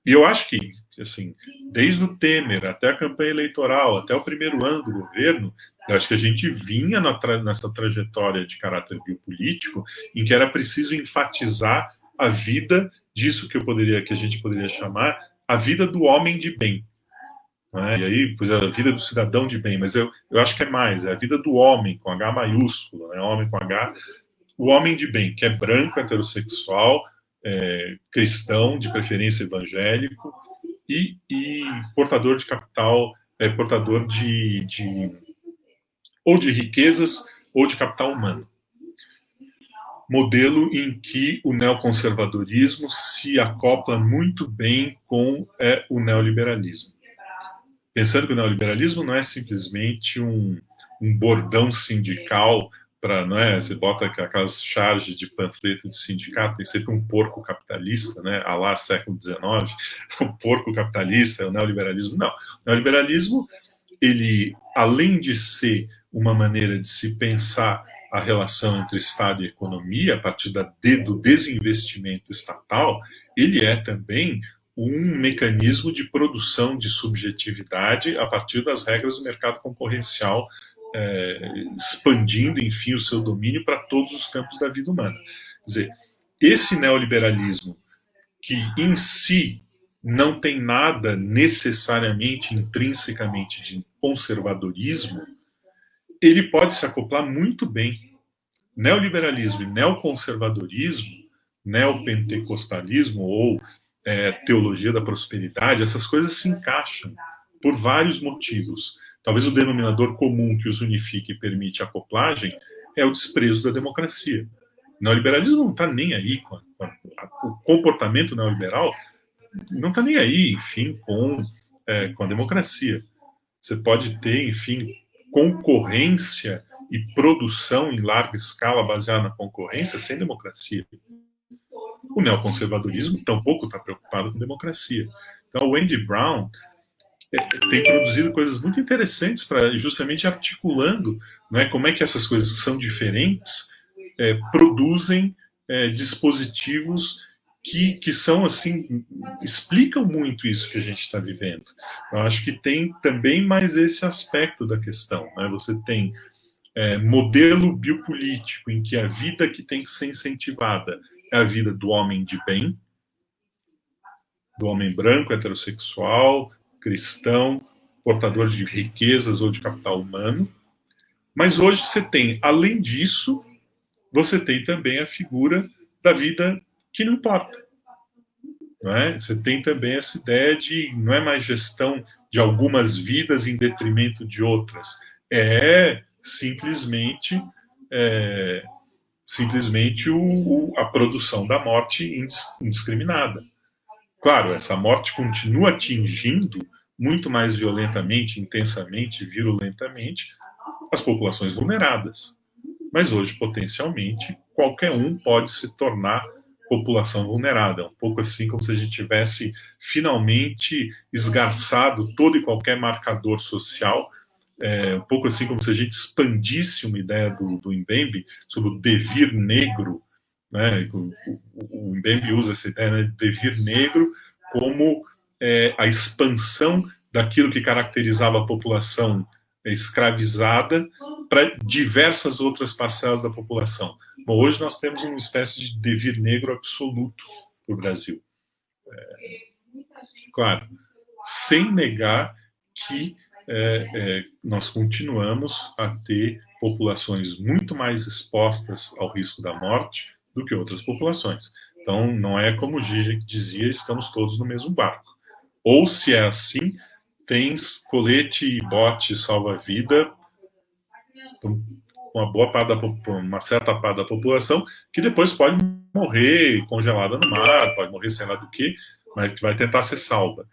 Speaker 2: E eu acho que, assim, desde o Temer até a campanha eleitoral, até o primeiro ano do governo, eu acho que a gente vinha nessa trajetória de caráter biopolítico em que era preciso enfatizar a vida disso que a gente poderia chamar a vida do homem de bem. Né? E aí, a vida do cidadão de bem, mas eu acho que é mais, é a vida do homem, com H maiúsculo, né? Homem com H, o homem de bem, que é branco, heterossexual, cristão, de preferência evangélico, e portador de capital, portador ou de riquezas ou de capital humano. Modelo em que o neoconservadorismo se acopla muito bem com o neoliberalismo. Pensando que o neoliberalismo não é simplesmente um bordão sindical para, não é? Você bota aquelas charges de panfleto de sindicato, tem sempre um porco capitalista, né? A lá século XIX, o porco capitalista, o neoliberalismo. Não, o neoliberalismo, ele, além de ser uma maneira de se pensar a relação entre Estado e economia, a partir do desinvestimento estatal, ele é também um mecanismo de produção de subjetividade a partir das regras do mercado concorrencial, expandindo, enfim, o seu domínio para todos os campos da vida humana. Quer dizer, esse neoliberalismo, que em si não tem nada necessariamente, intrinsecamente de conservadorismo, ele pode se acoplar muito bem. Neoliberalismo e neoconservadorismo, neopentecostalismo ou teologia da prosperidade, essas coisas se encaixam por vários motivos. Talvez o denominador comum que os unifique e permite a acoplagem é o desprezo da democracia. O neoliberalismo não está nem aí o comportamento neoliberal não está nem aí, enfim, com a democracia. Você pode ter, enfim, concorrência e produção em larga escala baseada na concorrência sem democracia. O neoconservadorismo tampouco está preocupado com democracia. Então, o Andy Brown tem produzido coisas muito interessantes para justamente articulando, né, como é que essas coisas são diferentes, produzem dispositivos que são assim, explicam muito isso que a gente está vivendo. Eu acho que tem também mais esse aspecto da questão, né? Você tem modelo biopolítico em que a vida que tem que ser incentivada é a vida do homem de bem, do homem branco, heterossexual, cristão, portador de riquezas ou de capital humano. Mas hoje você tem, além disso, você tem também a figura da vida que não importa. Não é? Você tem também essa ideia de não é mais gestão de algumas vidas em detrimento de outras. É simplesmente a produção da morte indiscriminada. Claro, essa morte continua atingindo muito mais violentamente, intensamente, virulentamente as populações vulneradas. Mas hoje, potencialmente, qualquer um pode se tornar população vulnerável. Um pouco assim como se a gente tivesse finalmente esgarçado todo e qualquer marcador social. Um pouco assim como se a gente expandisse uma ideia do Mbembe sobre o devir negro, né? O Mbembe usa essa ideia, né, de devir negro como a expansão daquilo que caracterizava a população escravizada para diversas outras parcelas da população. Bom, hoje nós temos uma espécie de devir negro absoluto para o Brasil. Claro, sem negar que nós continuamos a ter populações muito mais expostas ao risco da morte do que outras populações. Então, não é como o Zizek dizia, estamos todos no mesmo barco. Ou, se é assim, tens colete e bote salva-vida uma certa parte da população que depois pode morrer congelada no mar, pode morrer sei lá do que, mas que vai tentar ser salva.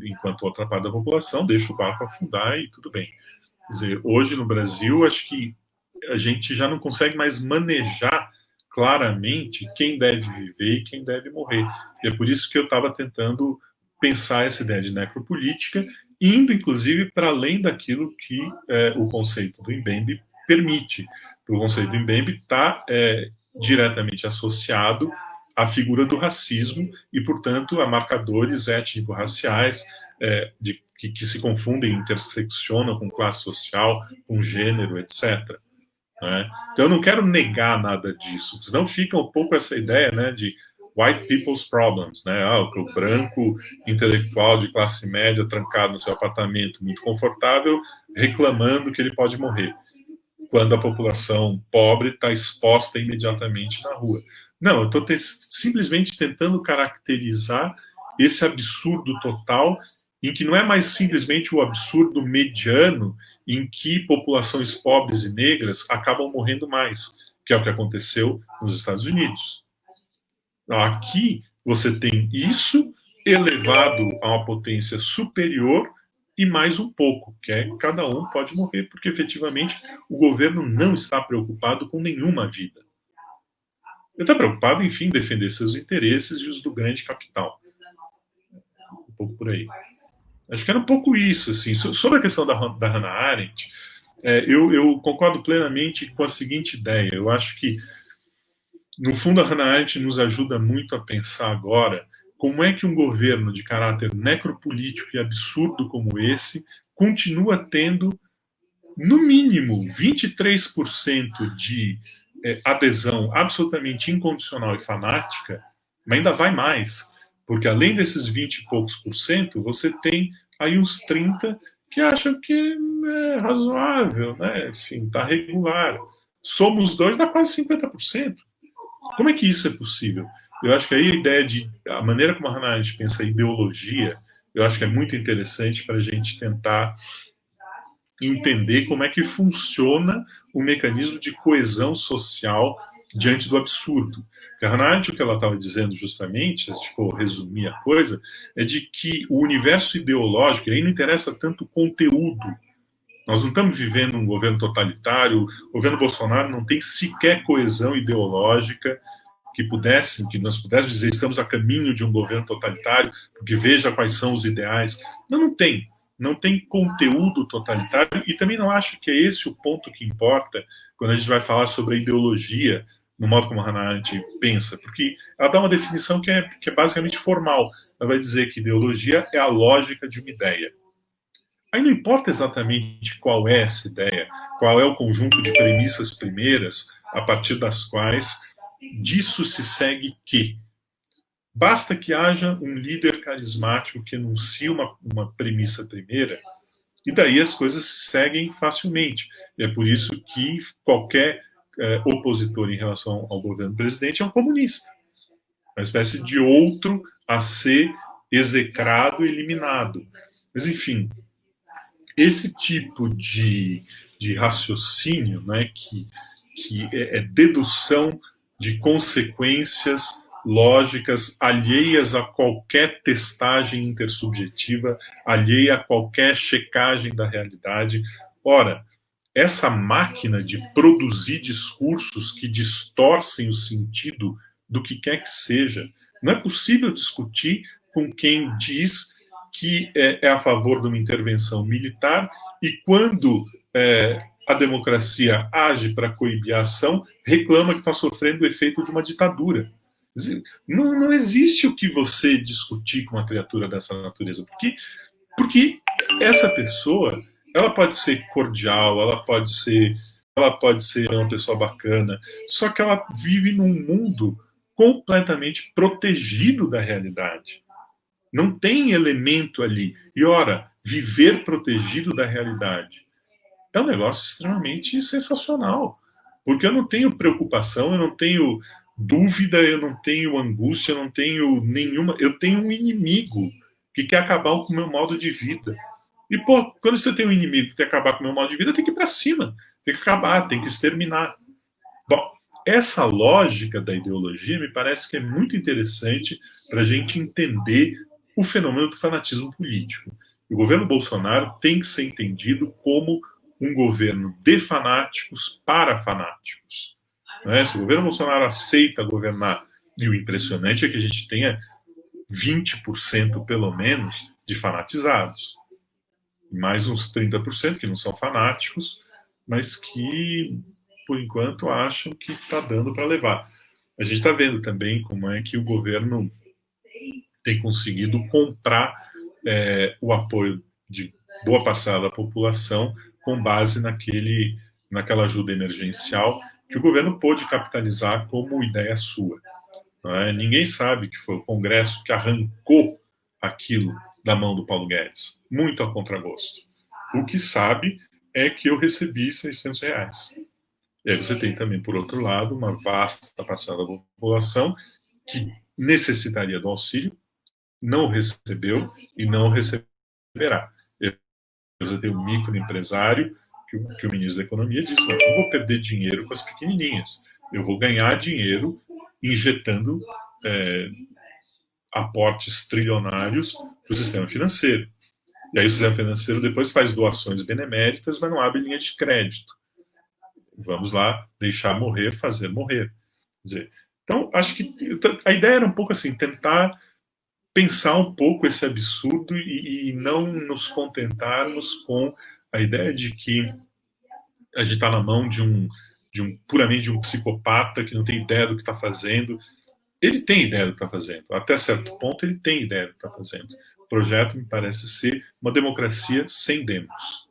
Speaker 2: Enquanto outra parte da população deixa o barco afundar e tudo bem. Quer dizer, hoje no Brasil, acho que a gente já não consegue mais manejar claramente quem deve viver e quem deve morrer. E é por isso que eu estava tentando pensar essa ideia de necropolítica, indo inclusive para além daquilo que o conceito do Mbembe permite. O conceito do Mbembe está diretamente associado à figura do racismo e, portanto, a marcadores étnico-raciais que se confundem, interseccionam com classe social, com gênero, etc. Né? Então, eu não quero negar nada disso, senão fica um pouco essa ideia, né, de white people's problems, né? O branco intelectual de classe média trancado no seu apartamento muito confortável, reclamando que ele pode morrer, quando a população pobre está exposta imediatamente na rua. Não, eu estou simplesmente tentando caracterizar esse absurdo total, em que não é mais simplesmente o absurdo mediano, em que populações pobres e negras acabam morrendo mais, que é o que aconteceu nos Estados Unidos. Aqui você tem isso elevado a uma potência superior e mais um pouco, que é cada um pode morrer, porque efetivamente o governo não está preocupado com nenhuma vida. Ele está preocupado, enfim, em defender seus interesses e os do grande capital. Um pouco por aí. Acho que era um pouco isso, assim. Sobre a questão da Hannah Arendt, eu concordo plenamente com a seguinte ideia. Eu acho que, no fundo, a Hannah Arendt nos ajuda muito a pensar agora como é que um governo de caráter necropolítico e absurdo como esse continua tendo, no mínimo, 23% de adesão absolutamente incondicional e fanática, mas ainda vai mais, porque além desses 20 e poucos por cento, você tem aí uns 30 que acham que é razoável, né? Enfim, está regular. Somos dois, dá quase 50%. Como é que isso é possível? Eu acho que aí a maneira como a Hannah Arendt pensa a ideologia, eu acho que é muito interessante para a gente tentar entender como é que funciona o mecanismo de coesão social diante do absurdo. Porque a Hannah Arendt, o que ela estava dizendo justamente, se a gente for resumir a coisa, é de que o universo ideológico, aí não interessa tanto o conteúdo. Nós não estamos vivendo um governo totalitário, o governo Bolsonaro não tem sequer coesão ideológica que nós pudéssemos dizer estamos a caminho de um governo totalitário, porque veja quais são os ideais. Não tem. Não tem conteúdo totalitário e também não acho que é esse o ponto que importa quando a gente vai falar sobre a ideologia no modo como a Hannah Arendt pensa, porque ela dá uma definição que é basicamente formal. Ela vai dizer que ideologia é a lógica de uma ideia. Aí não importa exatamente qual é essa ideia, qual é o conjunto de premissas primeiras a partir das quais disso se segue que basta que haja um líder carismático que anuncie uma premissa primeira e daí as coisas se seguem facilmente. E é por isso que qualquer opositor em relação ao governo presidente é um comunista. Uma espécie de outro a ser execrado e eliminado. Mas, enfim, esse tipo de raciocínio, né, que é dedução de consequências lógicas alheias a qualquer testagem intersubjetiva, alheia a qualquer checagem da realidade. Ora, essa máquina de produzir discursos que distorcem o sentido do que quer que seja, não é possível discutir com quem diz que é a favor de uma intervenção militar e quando a democracia age para coibir a ação, reclama que está sofrendo o efeito de uma ditadura. Não existe o que você discutir com uma criatura dessa natureza, porque essa pessoa, ela pode ser cordial, ela pode ser uma pessoa bacana, só que ela vive num mundo completamente protegido da realidade. Não tem elemento ali. E, ora, viver protegido da realidade é um negócio extremamente sensacional. Porque eu não tenho preocupação, eu não tenho dúvida, eu não tenho angústia, eu não tenho nenhuma. Eu tenho um inimigo que quer acabar com o meu modo de vida. E, pô, quando você tem um inimigo que quer acabar com o meu modo de vida, tem que ir para cima. Tem que acabar, tem que exterminar. Bom, essa lógica da ideologia me parece que é muito interessante para a gente entender o fenômeno do fanatismo político. O governo Bolsonaro tem que ser entendido como um governo de fanáticos para fanáticos. Né? Se o governo Bolsonaro aceita governar, e o impressionante é que a gente tenha 20% pelo menos de fanatizados, mais uns 30% que não são fanáticos, mas que, por enquanto, acham que está dando para levar. A gente está vendo também como é que o governo tem conseguido comprar o apoio de boa parcela da população com base naquela ajuda emergencial que o governo pôde capitalizar como ideia sua. Não é? Ninguém sabe que foi o Congresso que arrancou aquilo da mão do Paulo Guedes, muito a contragosto. O que sabe é que eu recebi R$600. E aí você tem também, por outro lado, uma vasta parcela da população que necessitaria do auxílio, não recebeu e não receberá. Eu tenho um microempresário que o ministro da Economia disse: não, eu vou perder dinheiro com as pequenininhas, eu vou ganhar dinheiro injetando aportes trilionários para o sistema financeiro. E aí o sistema financeiro depois faz doações beneméritas, mas não abre linha de crédito. Vamos lá, deixar morrer, fazer morrer. Quer dizer, então, acho que a ideia era um pouco assim, tentar pensar um pouco esse absurdo e não nos contentarmos com a ideia de que a gente está na mão puramente de um psicopata que não tem ideia do que está fazendo. Ele tem ideia do que está fazendo. Até certo ponto, ele tem ideia do que está fazendo. O projeto me parece ser uma democracia sem demos.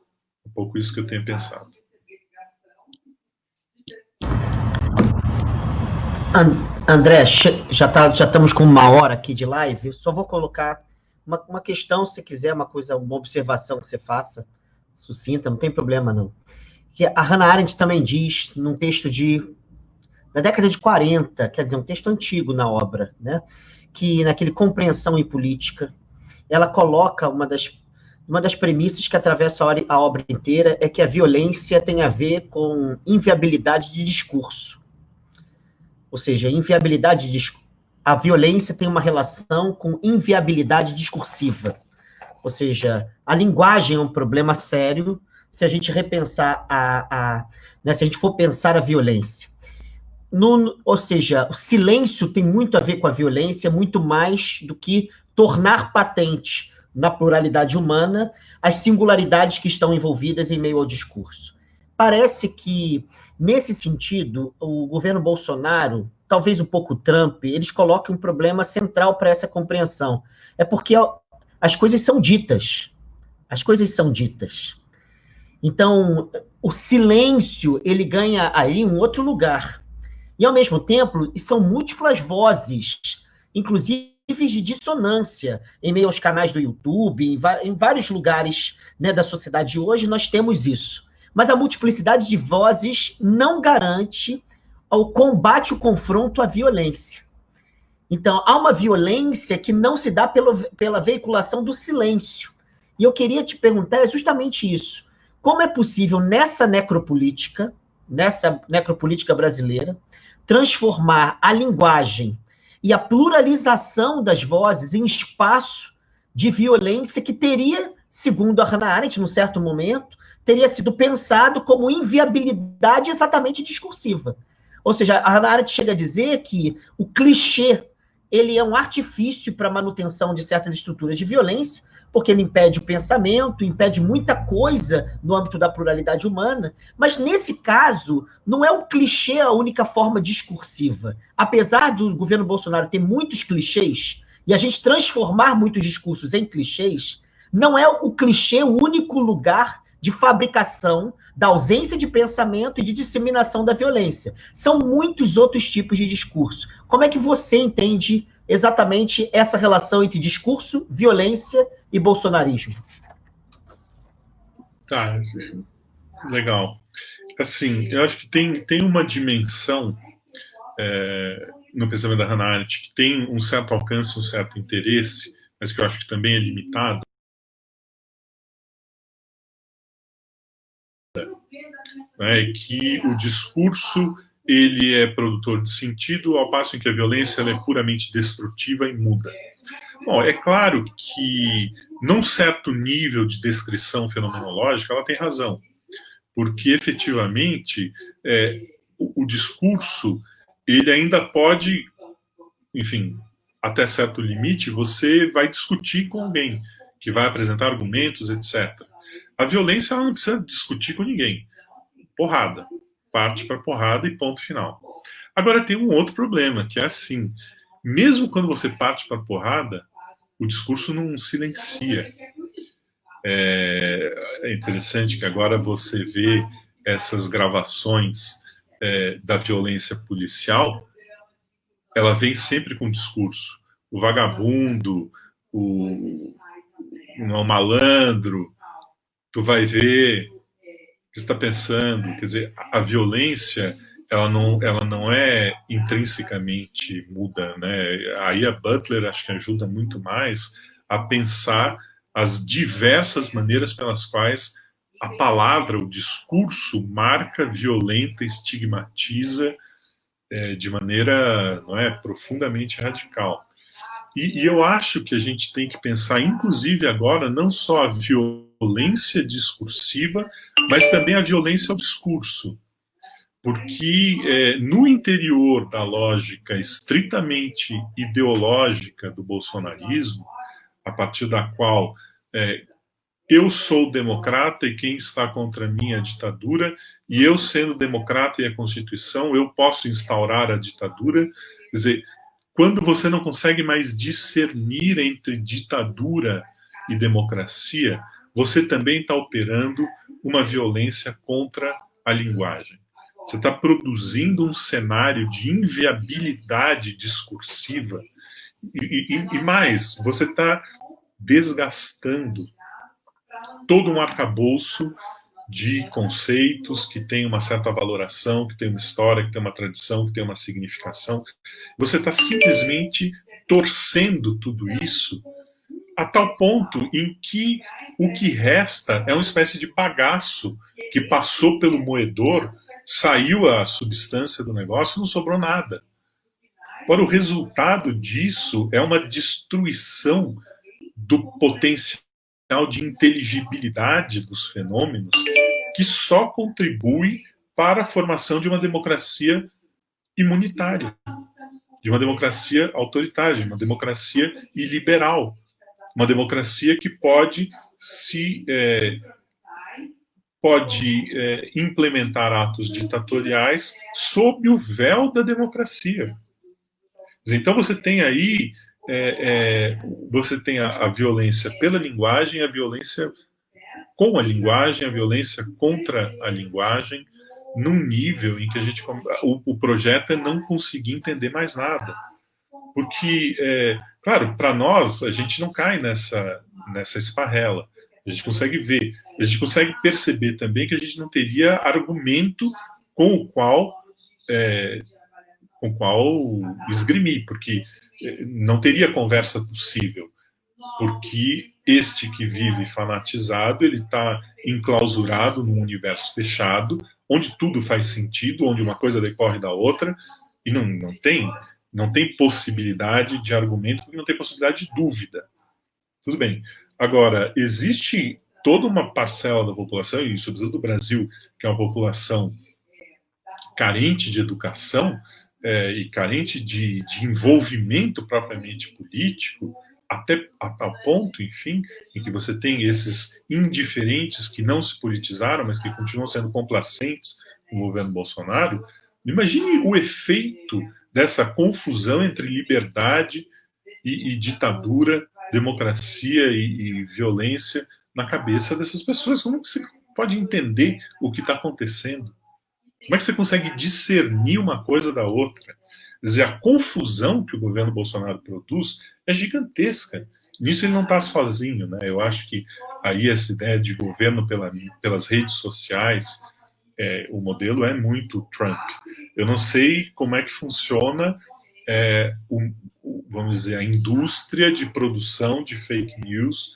Speaker 2: Um pouco isso que eu tenho pensado.
Speaker 3: André, já estamos com 1 hora aqui de live. Eu só vou colocar uma questão, se quiser, uma observação que você faça, sucinta, não tem problema não. Que a Hannah Arendt também diz, num texto da década de 40, quer dizer, um texto antigo na obra, né? Que naquele Compreensão e Política, ela coloca uma das premissas que atravessa a obra inteira, é que a violência tem a ver com inviabilidade de discurso. Ou seja, a violência tem uma relação com inviabilidade discursiva. Ou seja, a linguagem é um problema sério se a gente repensar né, se a gente for pensar a violência. Ou seja, o silêncio tem muito a ver com a violência, muito mais do que tornar patente na pluralidade humana as singularidades que estão envolvidas em meio ao discurso. Parece que, nesse sentido, o governo Bolsonaro, talvez um pouco Trump, eles colocam um problema central para essa compreensão. É porque as coisas são ditas. As coisas são ditas. Então, o silêncio, ele ganha aí um outro lugar. E, ao mesmo tempo, são múltiplas vozes, inclusive de dissonância, em meio aos canais do YouTube, em vários lugares, né, da sociedade de hoje, nós temos isso. Mas a multiplicidade de vozes não garante o combate, o confronto à violência. Então, há uma violência que não se dá pela veiculação do silêncio. E eu queria te perguntar justamente isso. Como é possível, nessa necropolítica brasileira, transformar a linguagem e a pluralização das vozes em espaço de violência que teria, segundo a Hannah Arendt, num certo momento, teria sido pensado como inviabilidade exatamente discursiva. Ou seja, a Hannah Arendt chega a dizer que o clichê ele é um artifício para a manutenção de certas estruturas de violência, porque ele impede o pensamento, impede muita coisa no âmbito da pluralidade humana, mas nesse caso, não é o clichê a única forma discursiva. Apesar do governo Bolsonaro ter muitos clichês, e a gente transformar muitos discursos em clichês, não é o clichê o único lugar de fabricação da ausência de pensamento e de disseminação da violência. São muitos outros tipos de discurso. Como é que você entende exatamente essa relação entre discurso, violência e bolsonarismo?
Speaker 2: Tá, legal. Assim, eu acho que tem uma dimensão no pensamento da Hannah Arendt que tem um certo alcance, um certo interesse, mas que eu acho que também é limitado. É que o discurso ele é produtor de sentido, ao passo em que a violência ela é puramente destrutiva e muda. Bom, é claro que, num certo nível de descrição fenomenológica, ela tem razão, porque efetivamente o discurso ele ainda pode, enfim, até certo limite, você vai discutir com alguém, que vai apresentar argumentos, etc. A violência ela não precisa discutir com ninguém. Porrada. Parte para porrada e ponto final. Agora tem um outro problema, que é assim, mesmo quando você parte para porrada, o discurso não silencia. É interessante que agora você vê essas gravações da violência policial, ela vem sempre com discurso. O vagabundo, o malandro, tu vai ver o que está pensando. Quer dizer, a violência ela não é intrinsecamente muda, né? Aí a Butler acho que ajuda muito mais a pensar as diversas maneiras pelas quais a palavra, o discurso marca, violenta, estigmatiza de maneira, não é, profundamente radical. E eu acho que a gente tem que pensar, inclusive agora, não só a violência discursiva, mas também a violência ao discurso. Porque no interior da lógica estritamente ideológica do bolsonarismo, a partir da qual eu sou democrata e quem está contra mim é a ditadura, e eu sendo democrata e a Constituição, eu posso instaurar a ditadura. Quer dizer, quando você não consegue mais discernir entre ditadura e democracia, você também está operando uma violência contra a linguagem. Você está produzindo um cenário de inviabilidade discursiva e mais, você está desgastando todo um arcabouço de conceitos que tem uma certa valoração, que tem uma história, que tem uma tradição, que tem uma significação. Você está simplesmente torcendo tudo isso a tal ponto em que o que resta é uma espécie de bagaço que passou pelo moedor, saiu a substância do negócio e não sobrou nada. Agora, o resultado disso é uma destruição do potencial de inteligibilidade dos fenômenos que só contribui para a formação de uma democracia imunitária, de uma democracia autoritária, de uma democracia iliberal, uma democracia que pode implementar atos ditatoriais sob o véu da democracia. Então você tem aí você tem a violência pela linguagem, a violência com a linguagem, a violência contra a linguagem, num nível em que o projeto é não conseguir entender mais nada. Porque, claro, para nós, a gente não cai nessa esparrela. A gente consegue ver, a gente consegue perceber também que a gente não teria argumento com o qual esgrimir, porque não teria conversa possível, porque este que vive fanatizado, ele está enclausurado num universo fechado, onde tudo faz sentido, onde uma coisa decorre da outra, e não tem possibilidade de argumento, porque não tem possibilidade de dúvida. Tudo bem. Agora, existe toda uma parcela da população, e sobretudo do Brasil, que é uma população carente de educação, e carente de envolvimento propriamente político, até a tal ponto, enfim, em que você tem esses indiferentes que não se politizaram, mas que continuam sendo complacentes no governo Bolsonaro. Imagine o efeito dessa confusão entre liberdade e ditadura, democracia e violência na cabeça dessas pessoas. Como que você pode entender o que está acontecendo? Como é que você consegue discernir uma coisa da outra? Quer dizer, a confusão que o governo Bolsonaro produz é gigantesca. Nisso ele não está sozinho, né? Eu acho que aí essa ideia de governo pelas redes sociais, o modelo é muito Trump. Eu não sei como é que funciona, vamos dizer, a indústria de produção de fake news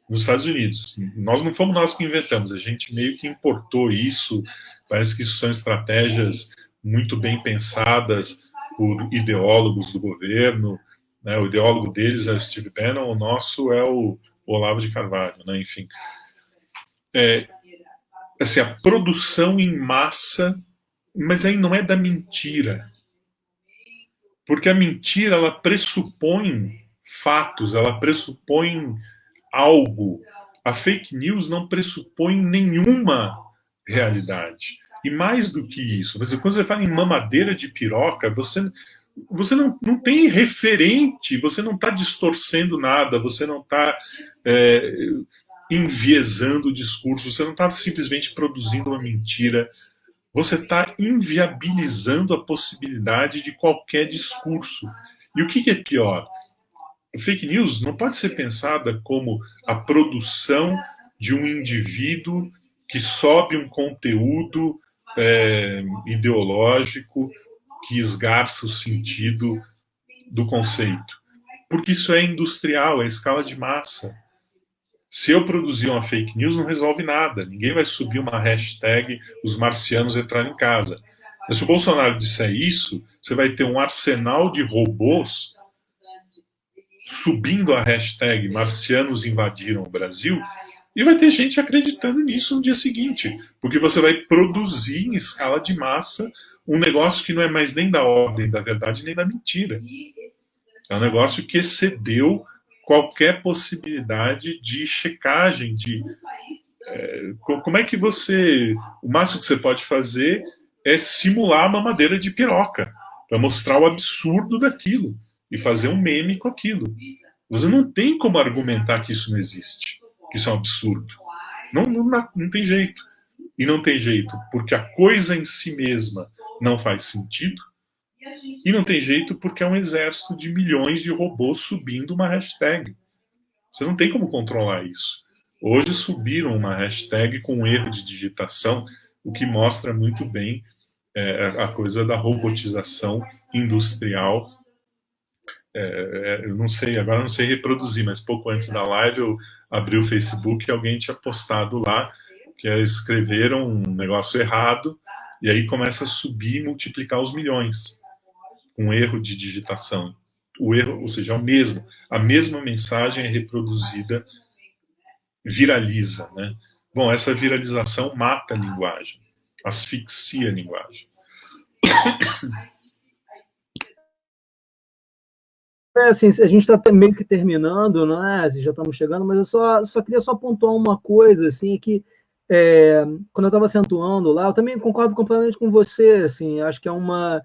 Speaker 2: nos Estados Unidos. Não fomos nós que inventamos, a gente meio que importou isso. Parece que isso são estratégias muito bem pensadas por ideólogos do governo, né? O ideólogo deles é o Steve Bannon, o nosso é o Olavo de Carvalho, né? Enfim. Assim, a produção em massa, mas aí não é da mentira. Porque a mentira, ela pressupõe fatos, ela pressupõe algo. A fake news não pressupõe nenhuma realidade. E mais do que isso, quando você fala em mamadeira de piroca, você não tem referente, você não está distorcendo nada, você não está enviesando o discurso, você não está simplesmente produzindo uma mentira, você está inviabilizando a possibilidade de qualquer discurso. E o que é pior? A fake news não pode ser pensada como a produção de um indivíduo que sobe um conteúdo ideológico que esgarça o sentido do conceito. Porque isso é industrial, é escala de massa. Se eu produzir uma fake news, não resolve nada. Ninguém vai subir uma hashtag os marcianos entraram em casa. Mas se o Bolsonaro disser isso, você vai ter um arsenal de robôs subindo a hashtag marcianos invadiram o Brasil, e vai ter gente acreditando nisso no dia seguinte, porque você vai produzir em escala de massa um negócio que não é mais nem da ordem da verdade nem da mentira. É um negócio que excedeu qualquer possibilidade de checagem, como é que você... O máximo que você pode fazer é simular uma mamadeira de piroca, para mostrar o absurdo daquilo, e fazer um meme com aquilo. Você não tem como argumentar que isso não existe, que isso é um absurdo. Não tem jeito. E não tem jeito porque a coisa em si mesma não faz sentido, e não tem jeito porque é um exército de milhões de robôs subindo uma hashtag. Você não tem como controlar isso. Hoje subiram uma hashtag com um erro de digitação, o que mostra muito bem a coisa da robotização industrial. Eu não sei, agora não sei reproduzir, mas pouco antes da live eu abri o Facebook e alguém tinha postado lá que escreveram um negócio errado, e aí começa a subir e multiplicar os milhões. Um erro de digitação. O erro, ou seja, a mesma mensagem é reproduzida, viraliza, né? Bom, essa viralização mata a linguagem, asfixia a linguagem.
Speaker 1: Assim, a gente está meio que terminando, né? Já estamos chegando, mas eu só queria pontuar uma coisa, assim, que quando eu estava acentuando lá, eu também concordo completamente com você, assim, acho que é uma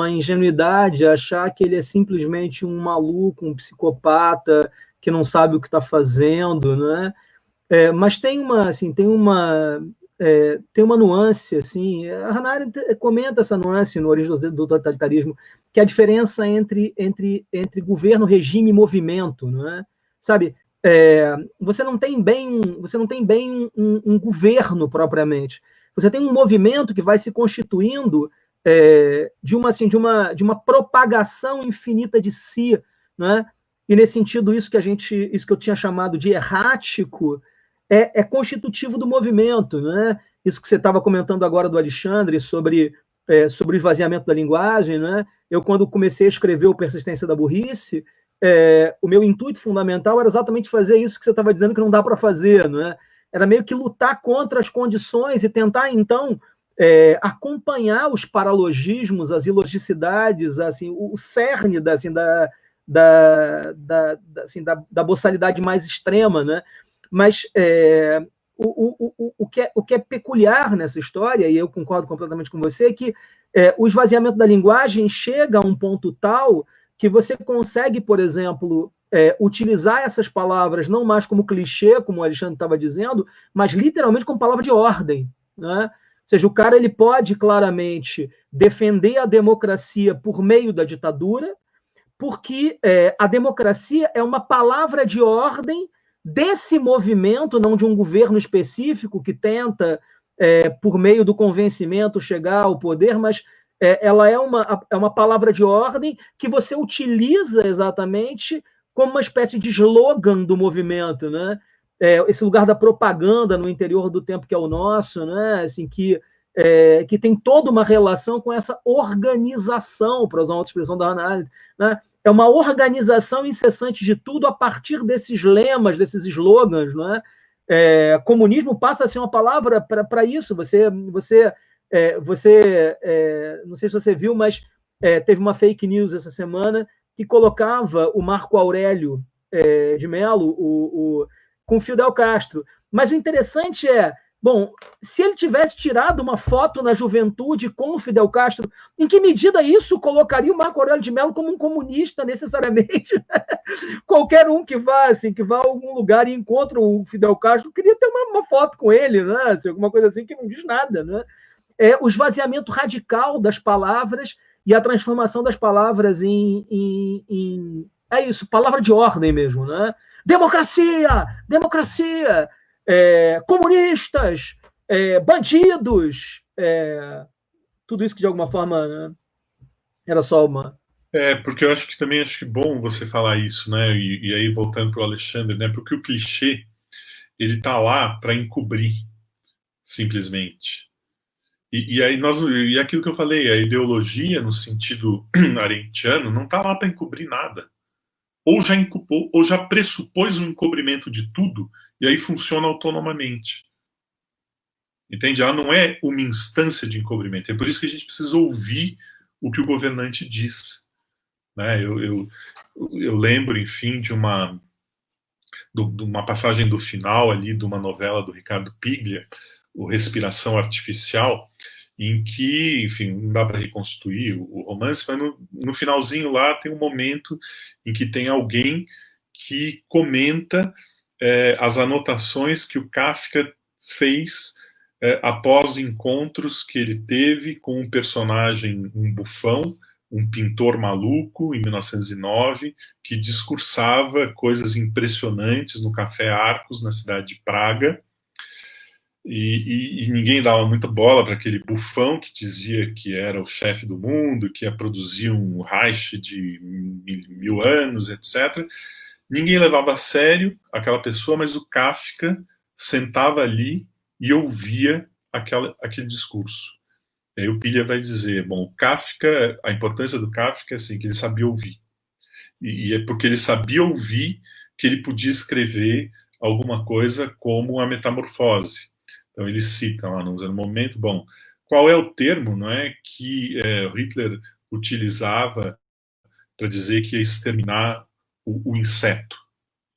Speaker 1: ingenuidade achar que ele é simplesmente um maluco, um psicopata que não sabe o que está fazendo, né? Mas tem uma nuance, assim, a Hannah Arendt comenta essa nuance no Origem do Totalitarismo, que é a diferença entre governo, regime e movimento, não é? Sabe, você não tem bem um governo propriamente, você tem um movimento que vai se constituindo de uma propagação infinita de si, né? E nesse sentido isso que eu tinha chamado de errático é constitutivo do movimento, né? Isso que você estava comentando agora do Alexandre sobre o esvaziamento da linguagem, né? Eu, quando comecei a escrever o Persistência da Burrice, o meu intuito fundamental era exatamente fazer isso que você estava dizendo que não dá para fazer, né? Era meio que lutar contra as condições e tentar, então, acompanhar os paralogismos, as ilogicidades, assim, o cerne da boçalidade mais extrema, né? Mas o que é peculiar nessa história, e eu concordo completamente com você, é que o esvaziamento da linguagem chega a um ponto tal que você consegue, por exemplo, utilizar essas palavras não mais como clichê, como o Alexandre estava dizendo, mas literalmente como palavra de ordem, né? Ou seja, o cara ele pode claramente defender a democracia por meio da ditadura, porque a democracia é uma palavra de ordem desse movimento, não de um governo específico que tenta, por meio do convencimento, chegar ao poder, mas ela é uma palavra de ordem que você utiliza exatamente como uma espécie de slogan do movimento, né? Esse lugar da propaganda no interior do tempo que é o nosso, né? Assim, que tem toda uma relação com essa organização, para usar uma outra expressão da Hannah Arendt, né? É uma organização incessante de tudo a partir desses lemas, desses slogans, né? Comunismo passa a ser uma palavra para isso. Você não sei se você viu, mas teve uma fake news essa semana que colocava o Marco Aurélio de Mello com Fidel Castro. Mas o interessante bom, se ele tivesse tirado uma foto na juventude com o Fidel Castro, em que medida isso colocaria o Marco Aurélio de Mello como um comunista, necessariamente? Qualquer um que vá a algum lugar e encontra o Fidel Castro queria ter uma foto com ele, né? Assim, alguma coisa assim que não diz nada, né? O esvaziamento radical das palavras e a transformação das palavras palavra de ordem mesmo, né? Democracia! Comunistas, bandidos, tudo isso que de alguma forma, né, era só uma...
Speaker 2: Porque eu acho que também acho que é bom você falar isso, né? E aí voltando para o Alexandre, né? Porque o clichê ele tá lá para encobrir, simplesmente. E aí e aquilo que eu falei, a ideologia no sentido arendtiano não tá lá para encobrir nada. Ou já encubou, ou já pressupôs um encobrimento de tudo e aí funciona autonomamente. Entende? Ela não é uma instância de encobrimento. É por isso que a gente precisa ouvir o que o governante diz. Né? Eu lembro, enfim, de uma passagem do final ali de uma novela do Ricardo Piglia, o Respiração Artificial, em que, enfim, não dá para reconstruir o romance, mas no finalzinho lá tem um momento em que tem alguém que comenta as anotações que o Kafka fez após encontros que ele teve com um personagem, um bufão, um pintor maluco, em 1909, que discursava coisas impressionantes no Café Arcos, na cidade de Praga, e ninguém dava muita bola para aquele bufão que dizia que era o chefe do mundo, que ia produzir um Reich de 1000 anos, etc. Ninguém levava a sério aquela pessoa, mas o Kafka sentava ali e ouvia aquele discurso. E aí o Piglia vai dizer, bom, o Kafka, a importância do Kafka é assim, que ele sabia ouvir. E é porque ele sabia ouvir que ele podia escrever alguma coisa como a Metamorfose. Então ele cita lá no momento, bom, qual é o termo, não é, que Hitler utilizava para dizer que ia exterminar o inseto?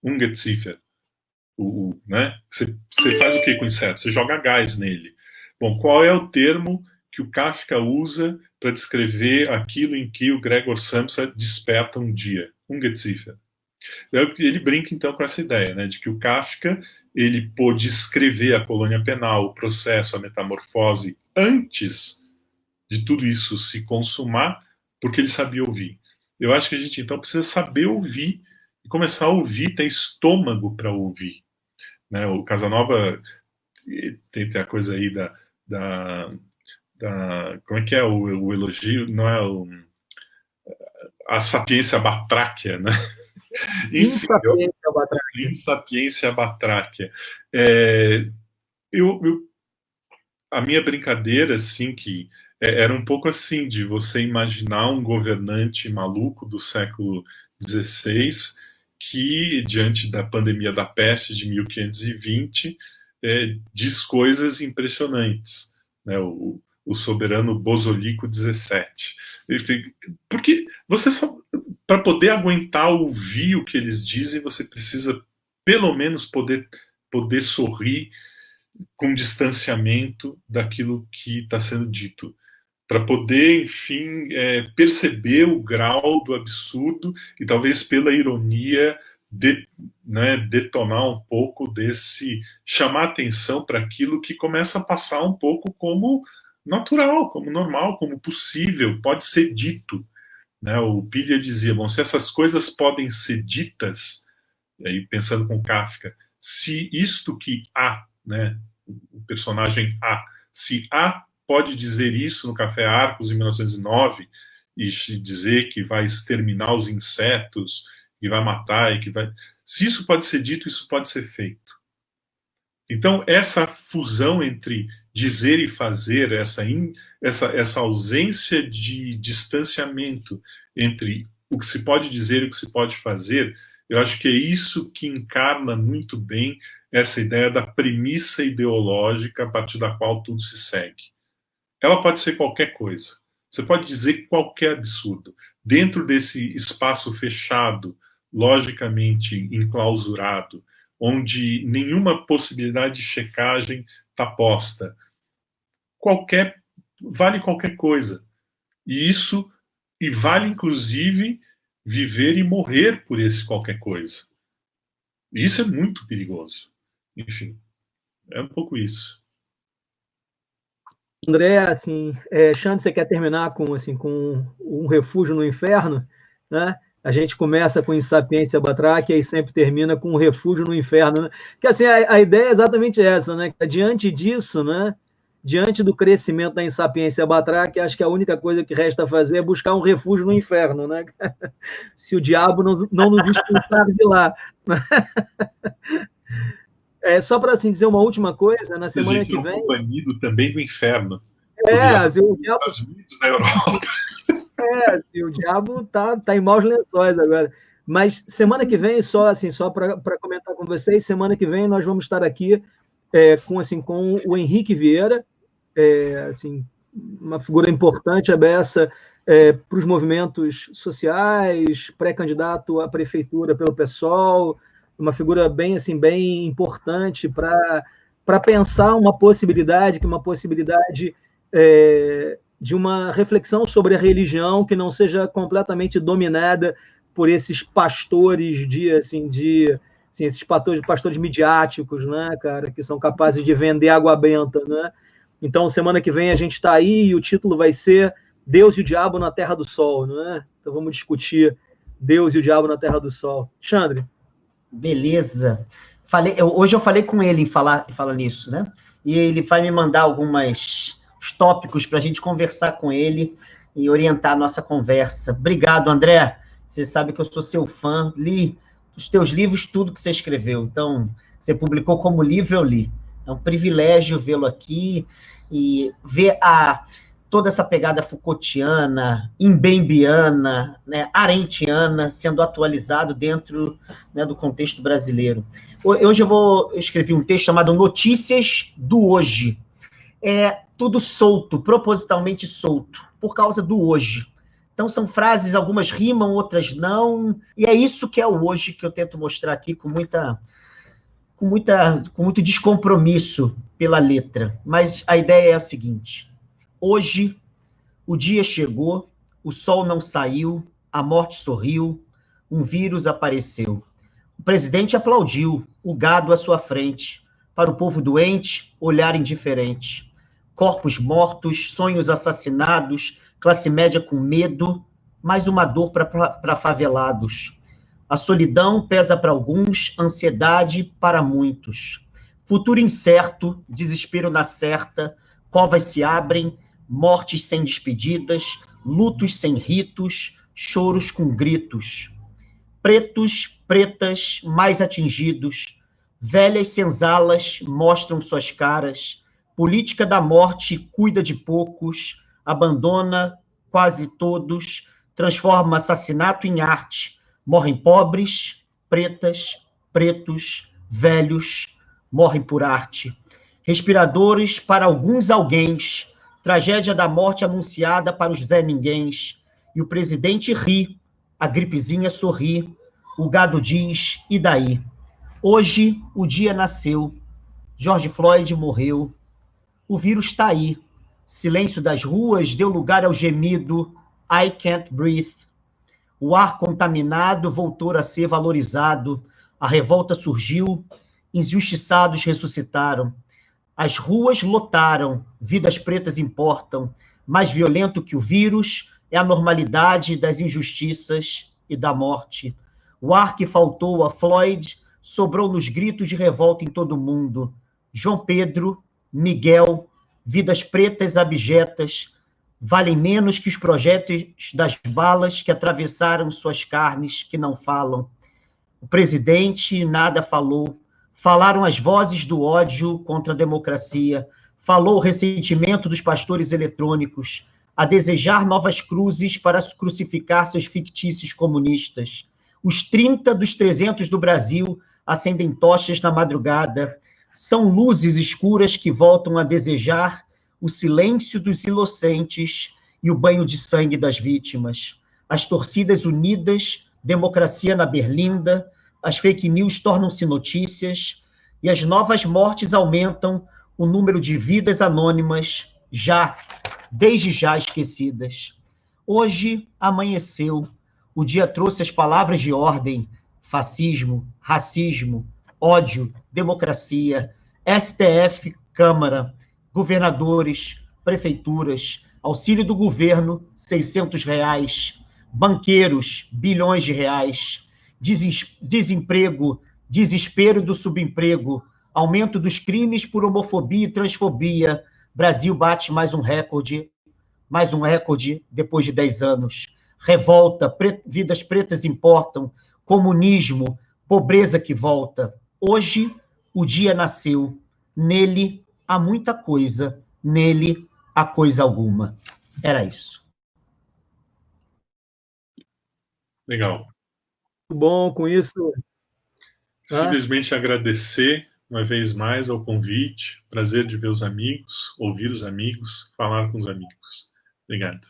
Speaker 2: Ungeziefer. Né? Você faz o que com o inseto? Você joga gás nele. Bom, qual é o termo que o Kafka usa para descrever aquilo em que o Gregor Samsa desperta um dia? Ungeziefer. Ele brinca então com essa ideia, né, de que o Kafka ele pôde escrever a colônia penal, o processo, a metamorfose antes de tudo isso se consumar, porque ele sabia ouvir. Eu acho que a gente então precisa saber ouvir e começar a ouvir, ter estômago para ouvir. Né? O Casanova tem a coisa aí da como é que é o elogio? Não é a sapiência batráquia, né? Insapiência batráquia. A minha brincadeira, assim, que era um pouco assim, de você imaginar um governante maluco do século XVI que, diante da pandemia da peste de 1520, diz coisas impressionantes, né? O soberano Bosolico XVII. Porque você só, para poder aguentar ouvir o que eles dizem, você precisa pelo menos poder sorrir com distanciamento daquilo que está sendo dito, para poder, enfim, perceber o grau do absurdo e talvez pela ironia detonar um pouco chamar atenção para aquilo que começa a passar um pouco como natural, como normal, como possível, pode ser dito. Né? O Piglia dizia, bom, se essas coisas podem ser ditas, e aí pensando com Kafka, se isto que A, né, o personagem A, se A pode dizer isso no Café Arcos em 1909 e dizer que vai exterminar os insetos, que vai matar, e que vai... Se isso pode ser dito, isso pode ser feito. Então, essa fusão entre dizer e fazer, essa ausência de distanciamento entre o que se pode dizer e o que se pode fazer, eu acho que é isso que encarna muito bem essa ideia da premissa ideológica a partir da qual tudo se segue. Ela pode ser qualquer coisa. Você pode dizer qualquer absurdo. Dentro desse espaço fechado, logicamente enclausurado, onde nenhuma possibilidade de checagem está posta, vale qualquer coisa. E vale, inclusive, viver e morrer por esse qualquer coisa. E isso é muito perigoso. Enfim, é um pouco isso.
Speaker 1: André, assim, Xande, você quer terminar com um refúgio no inferno? Né? A gente começa com Insapiência Batráquia e sempre termina com um refúgio no inferno. Né? Que assim, a ideia é exatamente essa, né? Diante disso, né? diante do crescimento da insapiência batraque, acho que a única coisa que resta fazer é buscar um refúgio no inferno, né? Se o diabo não nos expulsar de lá. Só para assim, dizer uma última coisa, na semana que vem...
Speaker 2: banido também do inferno.
Speaker 1: Assim, o diabo...
Speaker 2: Da Europa.
Speaker 1: Assim, o diabo tá em maus lençóis agora. Mas semana que vem, só para comentar com vocês, semana que vem nós vamos estar aqui com o Henrique Vieira, assim, uma figura importante, a beça, para os movimentos sociais, pré-candidato à prefeitura pelo PSOL, uma figura bem importante para pensar uma possibilidade de uma reflexão sobre a religião que não seja completamente dominada por esses pastores esses pastores midiáticos, né, cara, que são capazes de vender água benta, né? Então, semana que vem a gente está aí e o título vai ser Deus e o Diabo na Terra do Sol, né? Então vamos discutir Deus e o Diabo na Terra do Sol. Alexandre?
Speaker 3: Beleza. Hoje eu falei com ele em falar nisso, né? E ele vai me mandar alguns tópicos para a gente conversar com ele e orientar a nossa conversa. Obrigado, André. Você sabe que eu sou seu fã. Li os teus livros, tudo que você escreveu. Então, você publicou como livro, eu li. É um privilégio vê-lo aqui e ver toda essa pegada Foucaultiana, imbembiana, né, arendtiana, sendo atualizado dentro, né, do contexto brasileiro. Hoje eu escrevi um texto chamado Notícias do Hoje. Tudo solto, propositalmente solto, por causa do hoje. Então, são frases, algumas rimam, outras não, e é isso que é o hoje que eu tento mostrar aqui com muito descompromisso pela letra. Mas a ideia é a seguinte: hoje, o dia chegou, o sol não saiu, a morte sorriu, um vírus apareceu. O presidente aplaudiu, o gado à sua frente. Para o povo doente, olhar indiferente. Corpos mortos, sonhos assassinados, classe média com medo, mais uma dor para favelados. A solidão pesa para alguns, ansiedade para muitos. Futuro incerto, desespero na certa, covas se abrem, mortes sem despedidas, lutos sem ritos, choros com gritos. Pretos, pretas, mais atingidos, velhas senzalas mostram suas caras, política da morte cuida de poucos, abandona quase todos, transforma assassinato em arte, morrem pobres, pretas, pretos, velhos, morrem por arte. Respiradores para alguns alguéns, tragédia da morte anunciada para os Zé Ninguéns, e o presidente ri, a gripezinha sorri, o gado diz, e daí? Hoje o dia nasceu, George Floyd morreu, o vírus está aí, silêncio das ruas deu lugar ao gemido, I can't breathe. O ar contaminado voltou a ser valorizado, a revolta surgiu, injustiçados ressuscitaram. As ruas lotaram, vidas pretas importam, mais violento que o vírus é a normalidade das injustiças e da morte. O ar que faltou a Floyd sobrou nos gritos de revolta em todo o mundo. João Pedro, Miguel, vidas pretas abjetas, valem menos que os projéteis das balas que atravessaram suas carnes, que não falam. O presidente nada falou. Falaram as vozes do ódio contra a democracia. Falou o ressentimento dos pastores eletrônicos, a desejar novas cruzes para crucificar seus fictícios comunistas. Os 30 dos 300 do Brasil acendem tochas na madrugada. São luzes escuras que voltam a desejar o silêncio dos inocentes e o banho de sangue das vítimas. As torcidas unidas, democracia na berlinda, as fake news tornam-se notícias e as novas mortes aumentam o número de vidas anônimas, desde já esquecidas. Hoje amanheceu, o dia trouxe as palavras de ordem, fascismo, racismo, ódio, democracia, STF, Câmara, governadores, prefeituras, auxílio do governo, R$600, banqueiros, bilhões de reais, desemprego, desespero do subemprego, aumento dos crimes por homofobia e transfobia, Brasil bate mais um recorde depois de 10 anos. Revolta, vidas pretas importam, comunismo, pobreza que volta. Hoje, o dia nasceu. Nele há muita coisa, nele há coisa alguma. Era isso.
Speaker 2: Legal.
Speaker 1: Muito bom com isso.
Speaker 2: Simplesmente agradecer uma vez mais ao convite. Prazer de ver os amigos, ouvir os amigos, falar com os amigos. Obrigado.